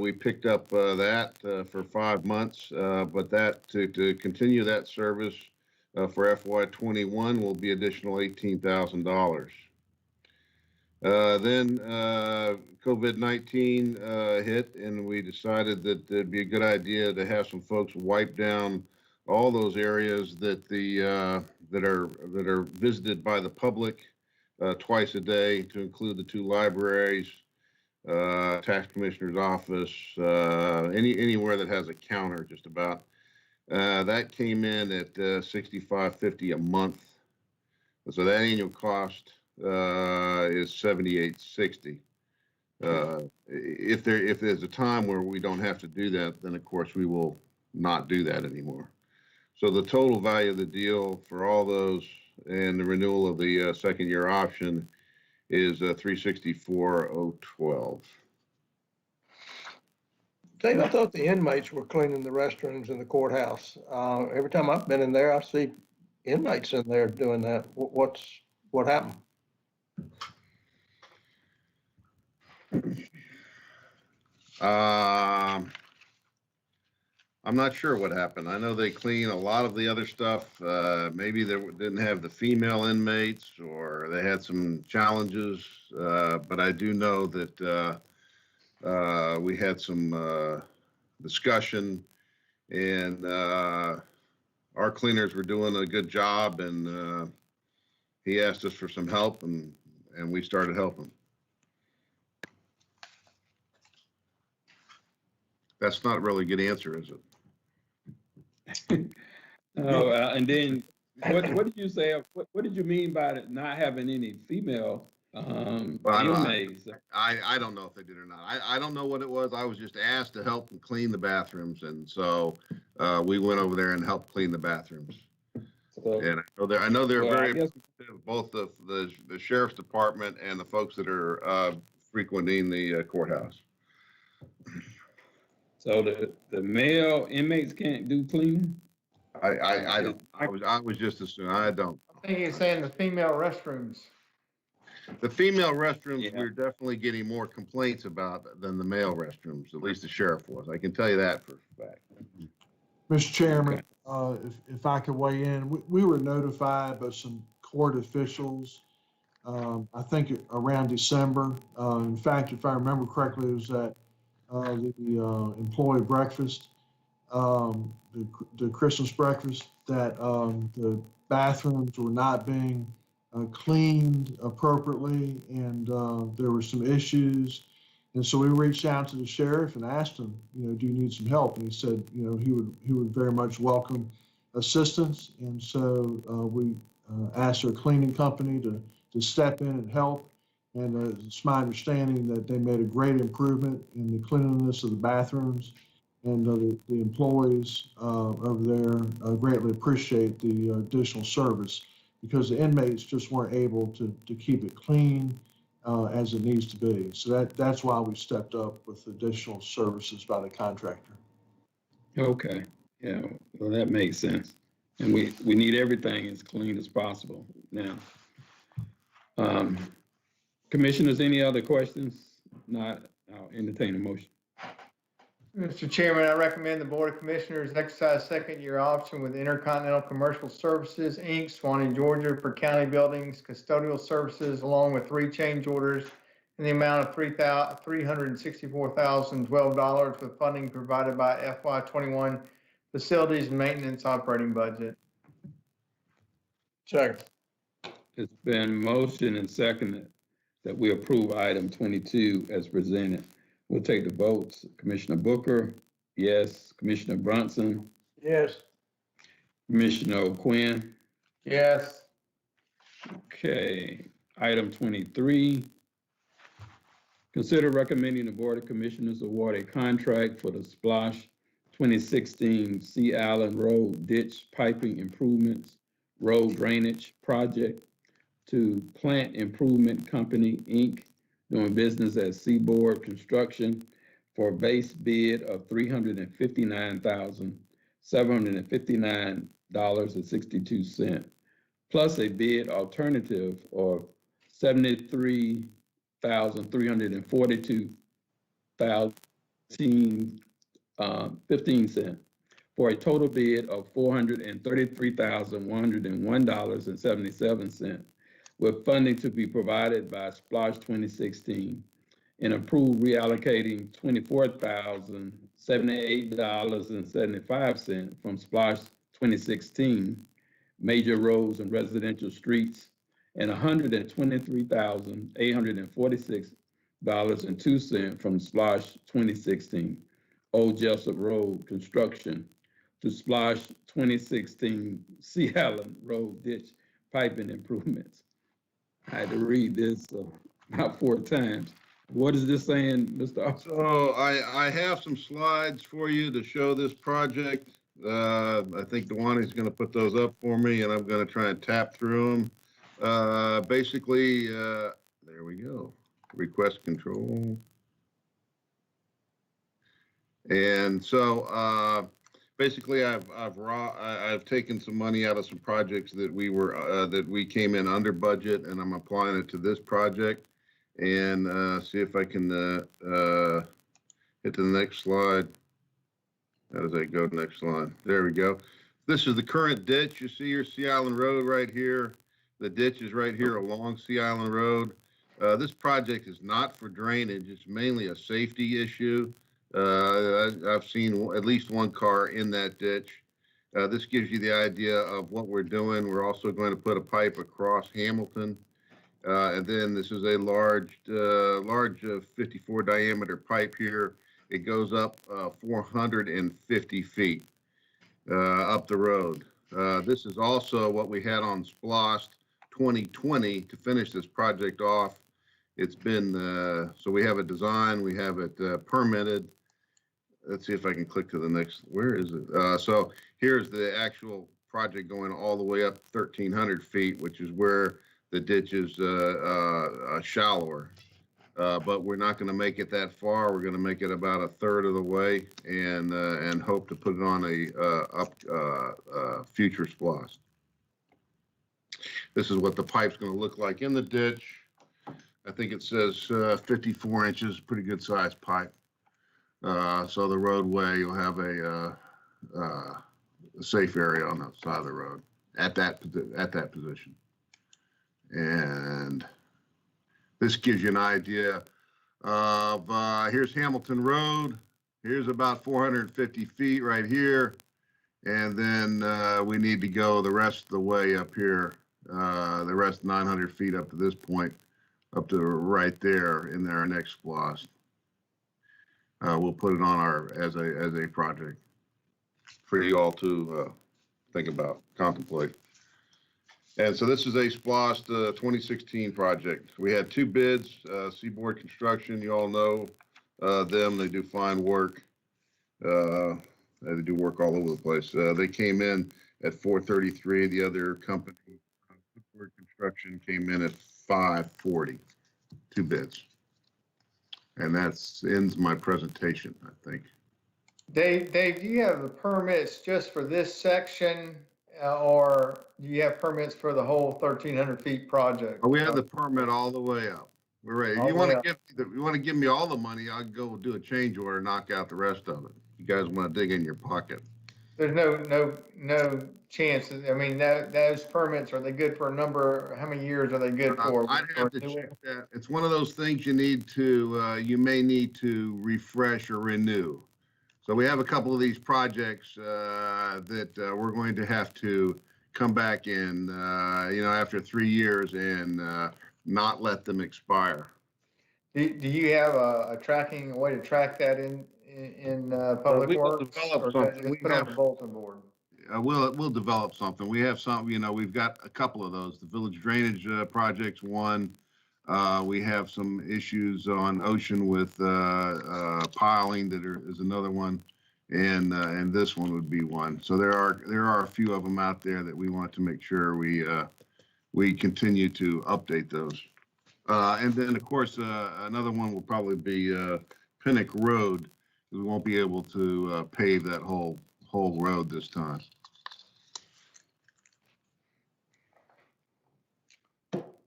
we picked up that for 5 months, but that to continue that service for FY21 will be additional $18,000. Then COVID-19 hit, and we decided that it'd be a good idea to have some folks wipe down all those areas that that are visited by the public twice a day, to include the 2 libraries, tax commissioner's office, anywhere that has a counter, just about. That came in at $65.50 a month. So that annual cost is $78.60. If there's a time where we don't have to do that, then of course we will not do that anymore. So the total value of the deal for all those and the renewal of the second year option is $364,012. Dave, I thought the inmates were cleaning the restrooms in the courthouse. Every time I've been in there, I see inmates in there doing that. What happened? I'm not sure what happened. I know they clean a lot of the other stuff. Maybe they didn't have the female inmates, or they had some challenges. But I do know that we had some discussion, and our cleaners were doing a good job, and he asked us for some help, and we started helping. That's not really a good answer, is it? And then what did you say? What did you mean by not having any female inmates? I don't know if they did or not. I don't know what it was. I was just asked to help them clean the bathrooms, and so we went over there and helped clean the bathrooms. And I know they're very appreciative, both the sheriff's department and the folks that are frequenting the courthouse. So the male inmates can't do cleaning? I don't. I was just assuming. I don't. I think he's saying the female restrooms. The female restrooms, we're definitely getting more complaints about than the male restrooms. At least the sheriff was. I can tell you that for a fact. Mr. Chairman, if I could weigh in, we were notified by some court officials, I think around December. In fact, if I remember correctly, it was at the employee breakfast, the Christmas breakfast, that the bathrooms were not being cleaned appropriately, and there were some issues. And so we reached out to the sheriff and asked him, do you need some help? And he said, he would very much welcome assistance. And so we asked our cleaning company to step in and help. And it's my understanding that they made a great improvement in the cleanliness of the bathrooms. And the employees over there greatly appreciate the additional service because the inmates just weren't able to keep it clean as it needs to be. So that's why we stepped up with additional services by the contractor. Okay, yeah, well, that makes sense. And we need everything as clean as possible now. Commissioners, any other questions? Not, I'll entertain a motion. Mr. Chairman, I recommend the Board of Commissioners exercise second-year option with Intercontinental Commercial Services, Inc., Swanee, Georgia, for county buildings, custodial services, along with 3 change orders in the amount of $364,012 with funding provided by FY21 Facilities and Maintenance Operating Budget. Second. It's been motioned and seconded that we approve item 22 as presented. We'll take the votes. Commissioner Booker, yes. Commissioner Brunson, Yes. Commissioner O'Quinn. Yes. Okay, item 23. Consider recommending the Board of Commissioners award a contract for the Splosh 2016 Sea Island Road Ditch Piping Improvements Road Drainage Project to Plant Improvement Company, Inc., doing business as Seaboard Construction for a base bid of $359,759.62, plus a bid alternative of $73,342.15 for a total bid of $433,101.77, with funding to be provided by Splosh 2016, and approve reallocating $24,078.75 from Splosh 2016 major roads and residential streets, and $123,846.02 from Splosh 2016 Old Jessup Road construction to Splosh 2016 Sea Island Road ditch piping improvements. I had to read this about 4 times. What is this saying, Mr. Officer? So I have some slides for you to show this project. I think Dewani's going to put those up for me, and I'm going to try and tap through them. Basically, there we go. Request control. And so basically, I've taken some money out of some projects that we came in under budget, and I'm applying it to this project. And see if I can hit to the next slide. How does that go? Next slide. There we go. This is the current ditch. You see your Sea Island Road right here. The ditch is right here along Sea Island Road. This project is not for drainage. It's mainly a safety issue. I've seen at least one car in that ditch. This gives you the idea of what we're doing. We're also going to put a pipe across Hamilton. And then this is a large 54 diameter pipe here. It goes up 450 feet up the road. This is also what we had on Splosh 2020 to finish this project off. It's been, so we have a design, we have it permitted. Let's see if I can click to the next, where is it? So here's the actual project going all the way up 1,300 feet, which is where the ditch is shallower. But we're not going to make it that far. We're going to make it about a third of the way, and hope to put it on a future Splosh. This is what the pipe's going to look like in the ditch. I think it says 54 inches, pretty good sized pipe. So the roadway, you'll have a safe area on the side of the road at that position. And this gives you an idea of, here's Hamilton Road. Here's about 450 feet right here. And then we need to go the rest of the way up here, the rest 900 feet up to this point, up to right there in our next Splosh. we'll put it on our, as a project for you all to think about, contemplate. And so this is a SPLOST 2016 project. We had 2 bids, Seaboard Construction, you all know them, they do fine work. They do work all over the place. They came in at $433. The other company, Seaboard Construction, came in at $540. 2 bids. And that ends my presentation, I think. Dave, do you have the permits just for this section, or do you have permits for the whole 1,300 feet project? We have the permit all the way up. We're ready. If you want to give me all the money, I'll go do a change order, knock out the rest of it. You guys want to dig in your pocket? There's no chance. I mean, those permits, are they good for a number? How many years are they good for? I'd have to check that. It's one of those things you need to, you may need to refresh or renew. So we have a couple of these projects that we're going to have to come back in, after 3 years and not let them expire. Do you have a way to track that in Public Works? Develop Or something. just put on the bulletin board? We'll develop something. We have some, we've got a couple of those. The village drainage project's one. We have some issues on Ocean with piling that is another one, and this one would be one. So there are a few of them out there that we want to make sure we continue to update those. And then of course another one will probably be Pinnock Road. We won't be able to pave that whole road this time.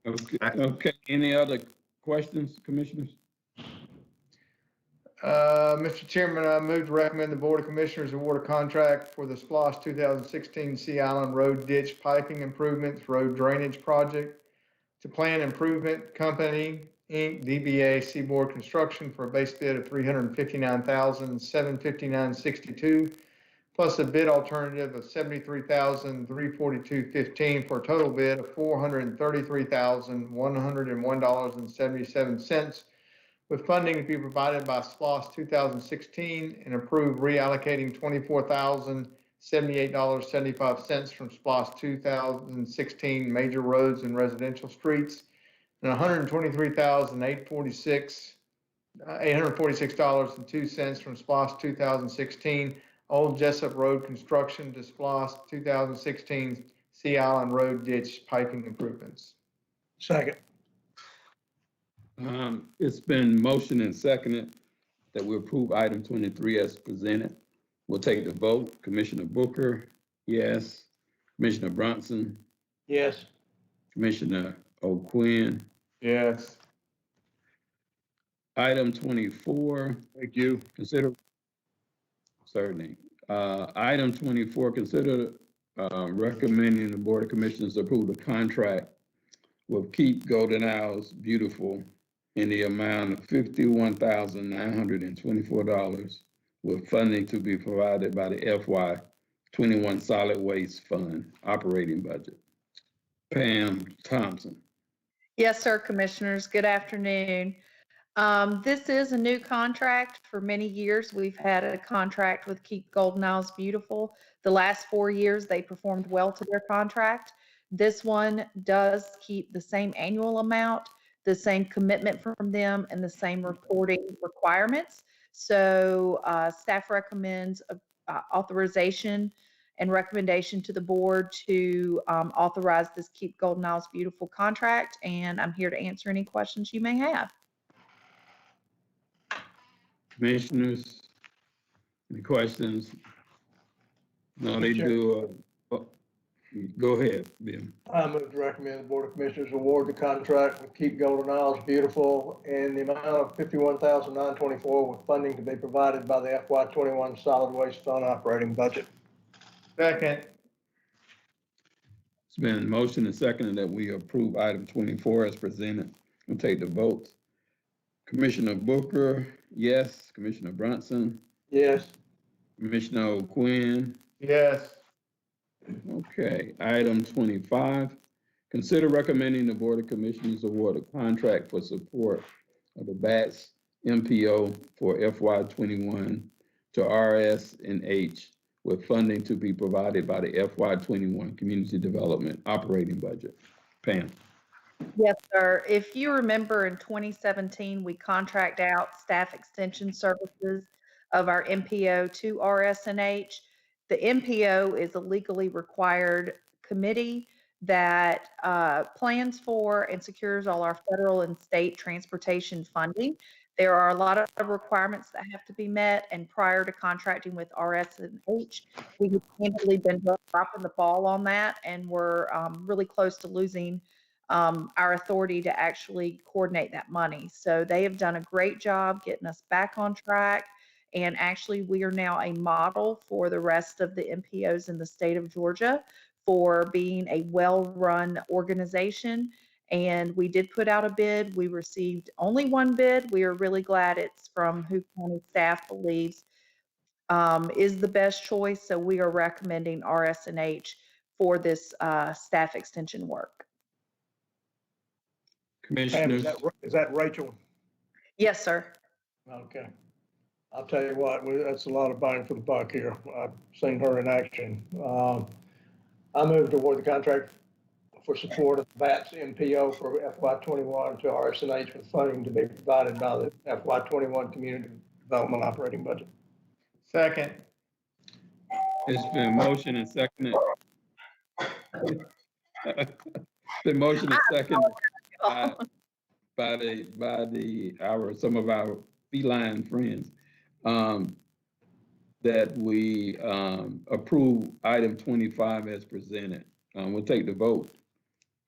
Okay. Any other questions, commissioners? Mr. Chairman, I move to recommend the Board of Commissioners award a contract for the SPLOST 2016 Sea Island Road Ditch Piping Improvements Road Drainage Project to Plan Improvement Company, Inc., DBA Seaboard Construction for a base bid of $359,759.62, plus a bid alternative of $73,342.15 for a total bid of $433,101.77, with funding to be provided by SPLOST 2016 and approved reallocating $24,078.75 from SPLOST 2016 major roads and residential streets and $846.02 from SPLOST 2016 Old Jessup Road construction to SPLOST 2016 Sea Island Road ditch piping improvements. Second. It's been motioned and seconded that we approve item 23 as presented. We'll take the vote. Commissioner Booker, yes. Commissioner Bronson, Yes. Commissioner O'Quinn. Yes. Item 24. Thank you. Certainly. Item 24, consider recommending the Board of Commissioners approve the contract with Keep Golden Isles Beautiful in the amount of $51,924 with funding to be provided by the FY21 Solid Waste Fund operating budget. Pam Thompson. Yes, sir, Commissioners. Good afternoon. This is a new contract. For many years, we've had a contract with Keep Golden Isles Beautiful. The last 4 years, they performed well to their contract. This one does keep the same annual amount, the same commitment from them, and the same reporting requirements. So staff recommends authorization and recommendation to the board to authorize this Keep Golden Isles Beautiful contract, and I'm here to answer any questions you may have. Commissioners, any questions? No, they do. Go ahead, Bill. I move to recommend the Board of Commissioners award the contract with Keep Golden Isles Beautiful in the amount of $51,924 with funding to be provided by the FY21 Solid Waste Fund operating budget. Second. It's been motioned and seconded that we approve item 24 as presented. We'll take the votes. Commissioner Booker, yes. Commissioner Brunson? Yes. Commissioner O'Quinn? Yes. Okay, item 25. Consider recommending the Board of Commissioners award a contract for support of the BATS MPO for FY21 to RS and H with funding to be provided by the FY21 Community Development Operating Budget. Pam. Yes, sir. If you remember in 2017, we contract out staff extension services of our MPO to RSNH. The MPO is a legally required committee that plans for and secures all our federal and state transportation funding. There are a lot of requirements that have to be met, and prior to contracting with RSNH, we have handily been dropping the ball on that, and we're really close to losing our authority to actually coordinate that money. So they have done a great job getting us back on track. And actually, we are now a model for the rest of the MPOs in the state of Georgia for being a well-run organization. And we did put out a bid. We received only one bid. We are really glad it's from who county staff believes is the best choice. So we are recommending RSNH for this staff extension work. Commissioners. Is that Rachel? Yes, sir. Okay. I'll tell you what, that's a lot of bang for the buck here. I've seen her in action. I move to award the contract for support of VATS MPO for FY21 to RSNH with funding to be provided by the FY21 Community Development Operating Budget. Second. It's been motion and seconded. The motion is seconded by some of our feline friends that we approve item 25 as presented. We'll take the vote.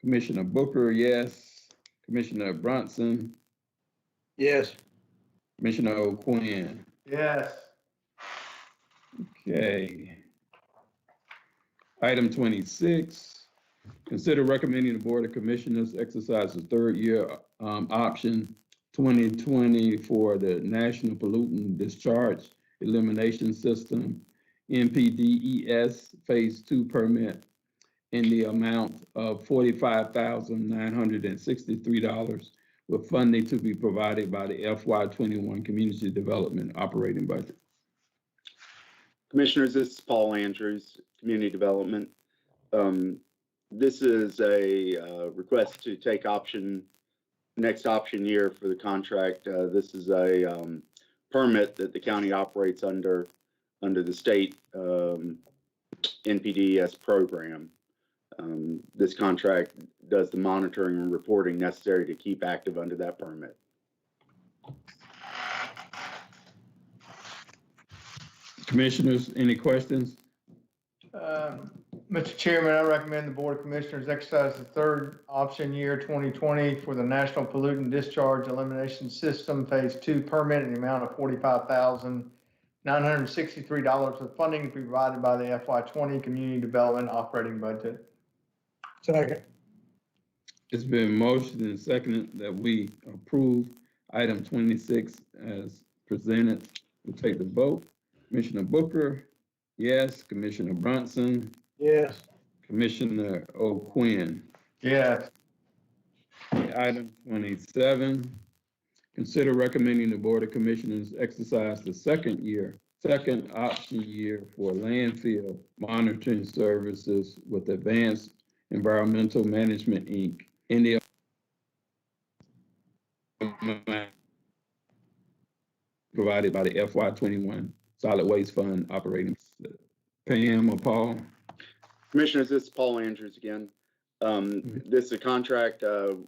Commissioner Booker, yes. Commissioner Brunson. Yes. Commissioner O'Quinn. Yes. Okay. Item 26, consider recommending the Board of Commissioners exercise the third year option 2020 for the National Pollutant Discharge Elimination System, NPDES Phase 2 permit in the amount of $45,963 with funding to be provided by the FY21 Community Development Operating Budget. Commissioners, this is Paul Andrews, Community Development. This is a request to take next option year for the contract. This is a permit that the county operates under the state NPDES program. This contract does the monitoring and reporting necessary to keep active under that permit. Commissioners, any questions? Mr. Chairman, I recommend the Board of Commissioners exercise the third option year 2020 for the National Pollutant Discharge Elimination System Phase 2 permit in the amount of $45,963 with funding to be provided by the FY20 Community Development Operating Budget. Second. It's been motioned and seconded that we approve item 26 as presented. We'll take the vote. Commissioner Booker, yes. Commissioner Brunson, yes. Commissioner O'Quinn, yes. Item 27, consider recommending the Board of Commissioners exercise the second option year for landfill monitoring services with Advanced Environmental Management, Inc. in the provided by the FY21 Solid Waste Fund operating. Pam or Paul? Commissioners, this is Paul Andrews again. This is a contract.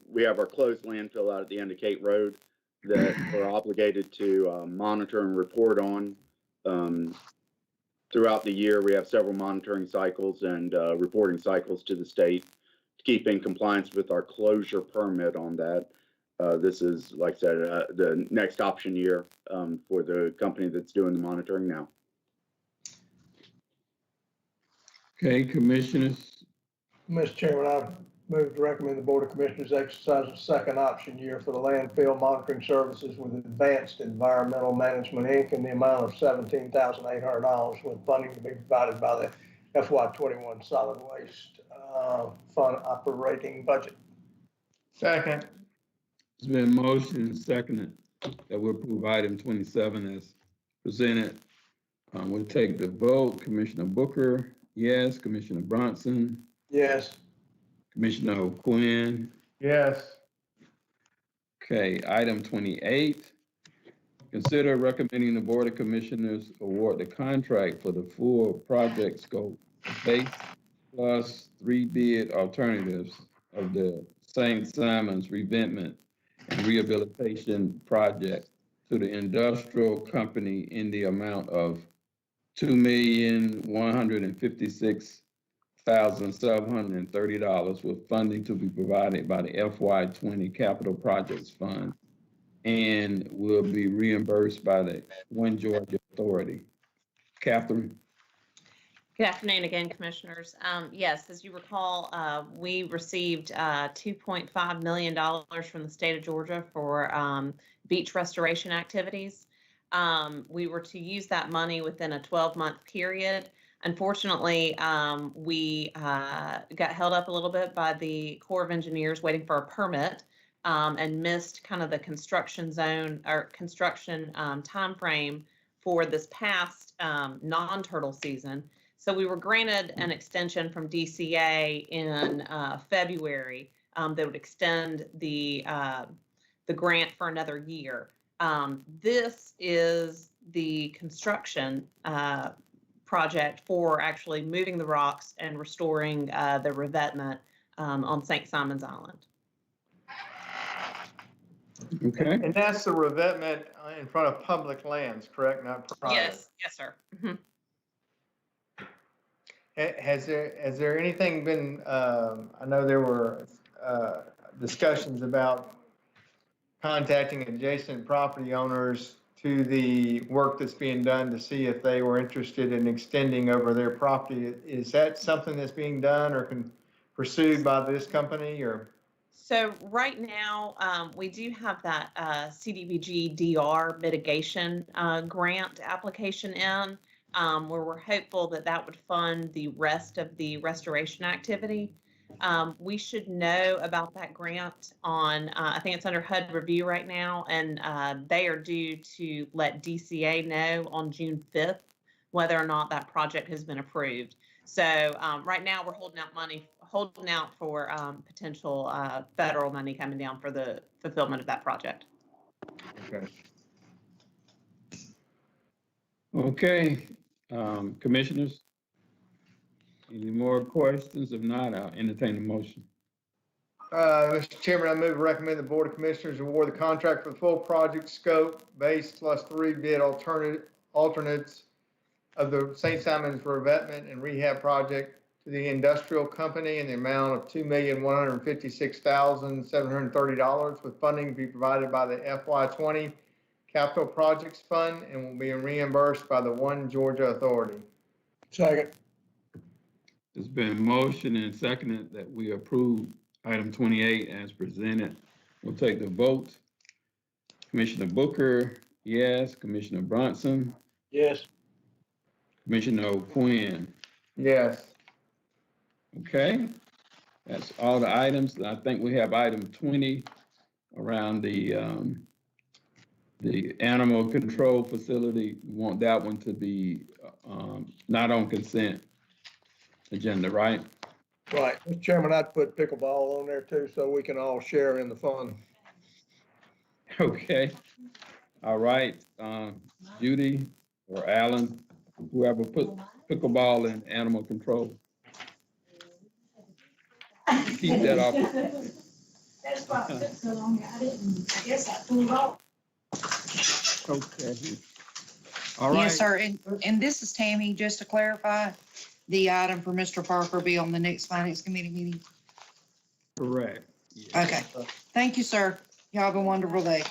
We have our closed landfill out at the end of Kate Road that we're obligated to monitor and report on. Throughout the year, we have several monitoring cycles and reporting cycles to the state to keep in compliance with our closure permit on that. This is, like I said, the next option year for the company that's doing the monitoring now. Okay, Commissioners. Mr. Chairman, I move to recommend the Board of Commissioners exercise the second option year for the landfill monitoring services with Advanced Environmental Management, Inc. in the amount of $17,800 with funding to be provided by the FY21 Solid Waste Fund operating budget. Second. It's been motioned and seconded that we approve item 27 as presented. We'll take the vote. Commissioner Booker, yes. Commissioner Bronson, Yes. Commissioner O'Quinn. Yes. Okay, item 28. Consider recommending the Board of Commissioners award the contract for the full project scope base plus 3 bid alternatives of the St. Simon's revetment and rehabilitation project to the industrial company in the amount of $2,156,730 with funding to be provided by the FY20 Capital Projects Fund and will be reimbursed by the One Georgia Authority. Catherine? Good afternoon again, Commissioners. Yes, as you recall, we received $2.5 million from the state of Georgia for beach restoration activities. We were to use that money within a 12-month period. Unfortunately, we got held up a little bit by the Corps of Engineers waiting for a permit and missed kind of the construction zone or construction timeframe for this past non-turtle season. So we were granted an extension from DCA in February that would extend the grant for another year. This is the construction project for actually moving the rocks and restoring the revetment on St. Simon's Island. Okay. And that's the revetment in front of public lands, correct? Not private? Yes, yes, sir. Mm-hmm. Has there anything been, I know there were discussions about contacting adjacent property owners to the work that's being done to see if they were interested in extending over their property. Is that something that's being done or pursued by this company or? So right now, we do have that CDBG DR mitigation grant application in, where we're hopeful that that would fund the rest of the restoration activity. We should know about that grant on, I think it's under HUD review right now, and they are due to let DCA know on June 5th whether or not that project has been approved. So right now we're holding out for potential federal money coming down for the fulfillment of that project. Okay. Okay, commissioners, any more questions? If not, I'll entertain a motion. Mr. Chairman, I move to recommend the Board of Commissioners award the contract for the full project scope, base plus 3 bid alternates of the St. Simon's revetment and rehab project to the industrial company in the amount of $2,156,730 with funding to be provided by the FY20 Capital Projects Fund and will be reimbursed by the One Georgia Authority. Second. There's been motion and seconded that we approve item 28 as presented. We'll take the vote. Commissioner Booker, yes. Commissioner Bronson, Yes. Commissioner O'Quinn. Yes. Okay, that's all the items. I think we have item 20 around the animal control facility. We want that one to be not on consent agenda, right? Right. Mr. Chairman, I'd put pickleball on there too, so we can all share in the fun. Okay. All right. Judy or Alan, whoever put pickleball in animal control. Keep that off. That's why it took so long. I guess I threw it off. Okay. All right. Yes, sir. And this is Tammy, just to clarify, the item for Mr. Parker will be on the next Finance Committee meeting. Correct. Yes. Okay. Thank you, sir. Y'all have a wonderful day.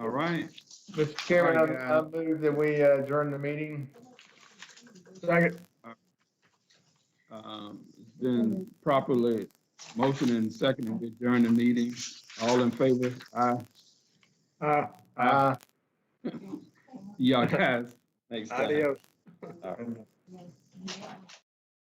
All right. Mr. Chairman, I move that we adjourn the meeting. Second. It's been properly motioned and seconded to adjourn the meeting. All in favor? Aye. Aye. Y'all guys. Next time. Adios. All right.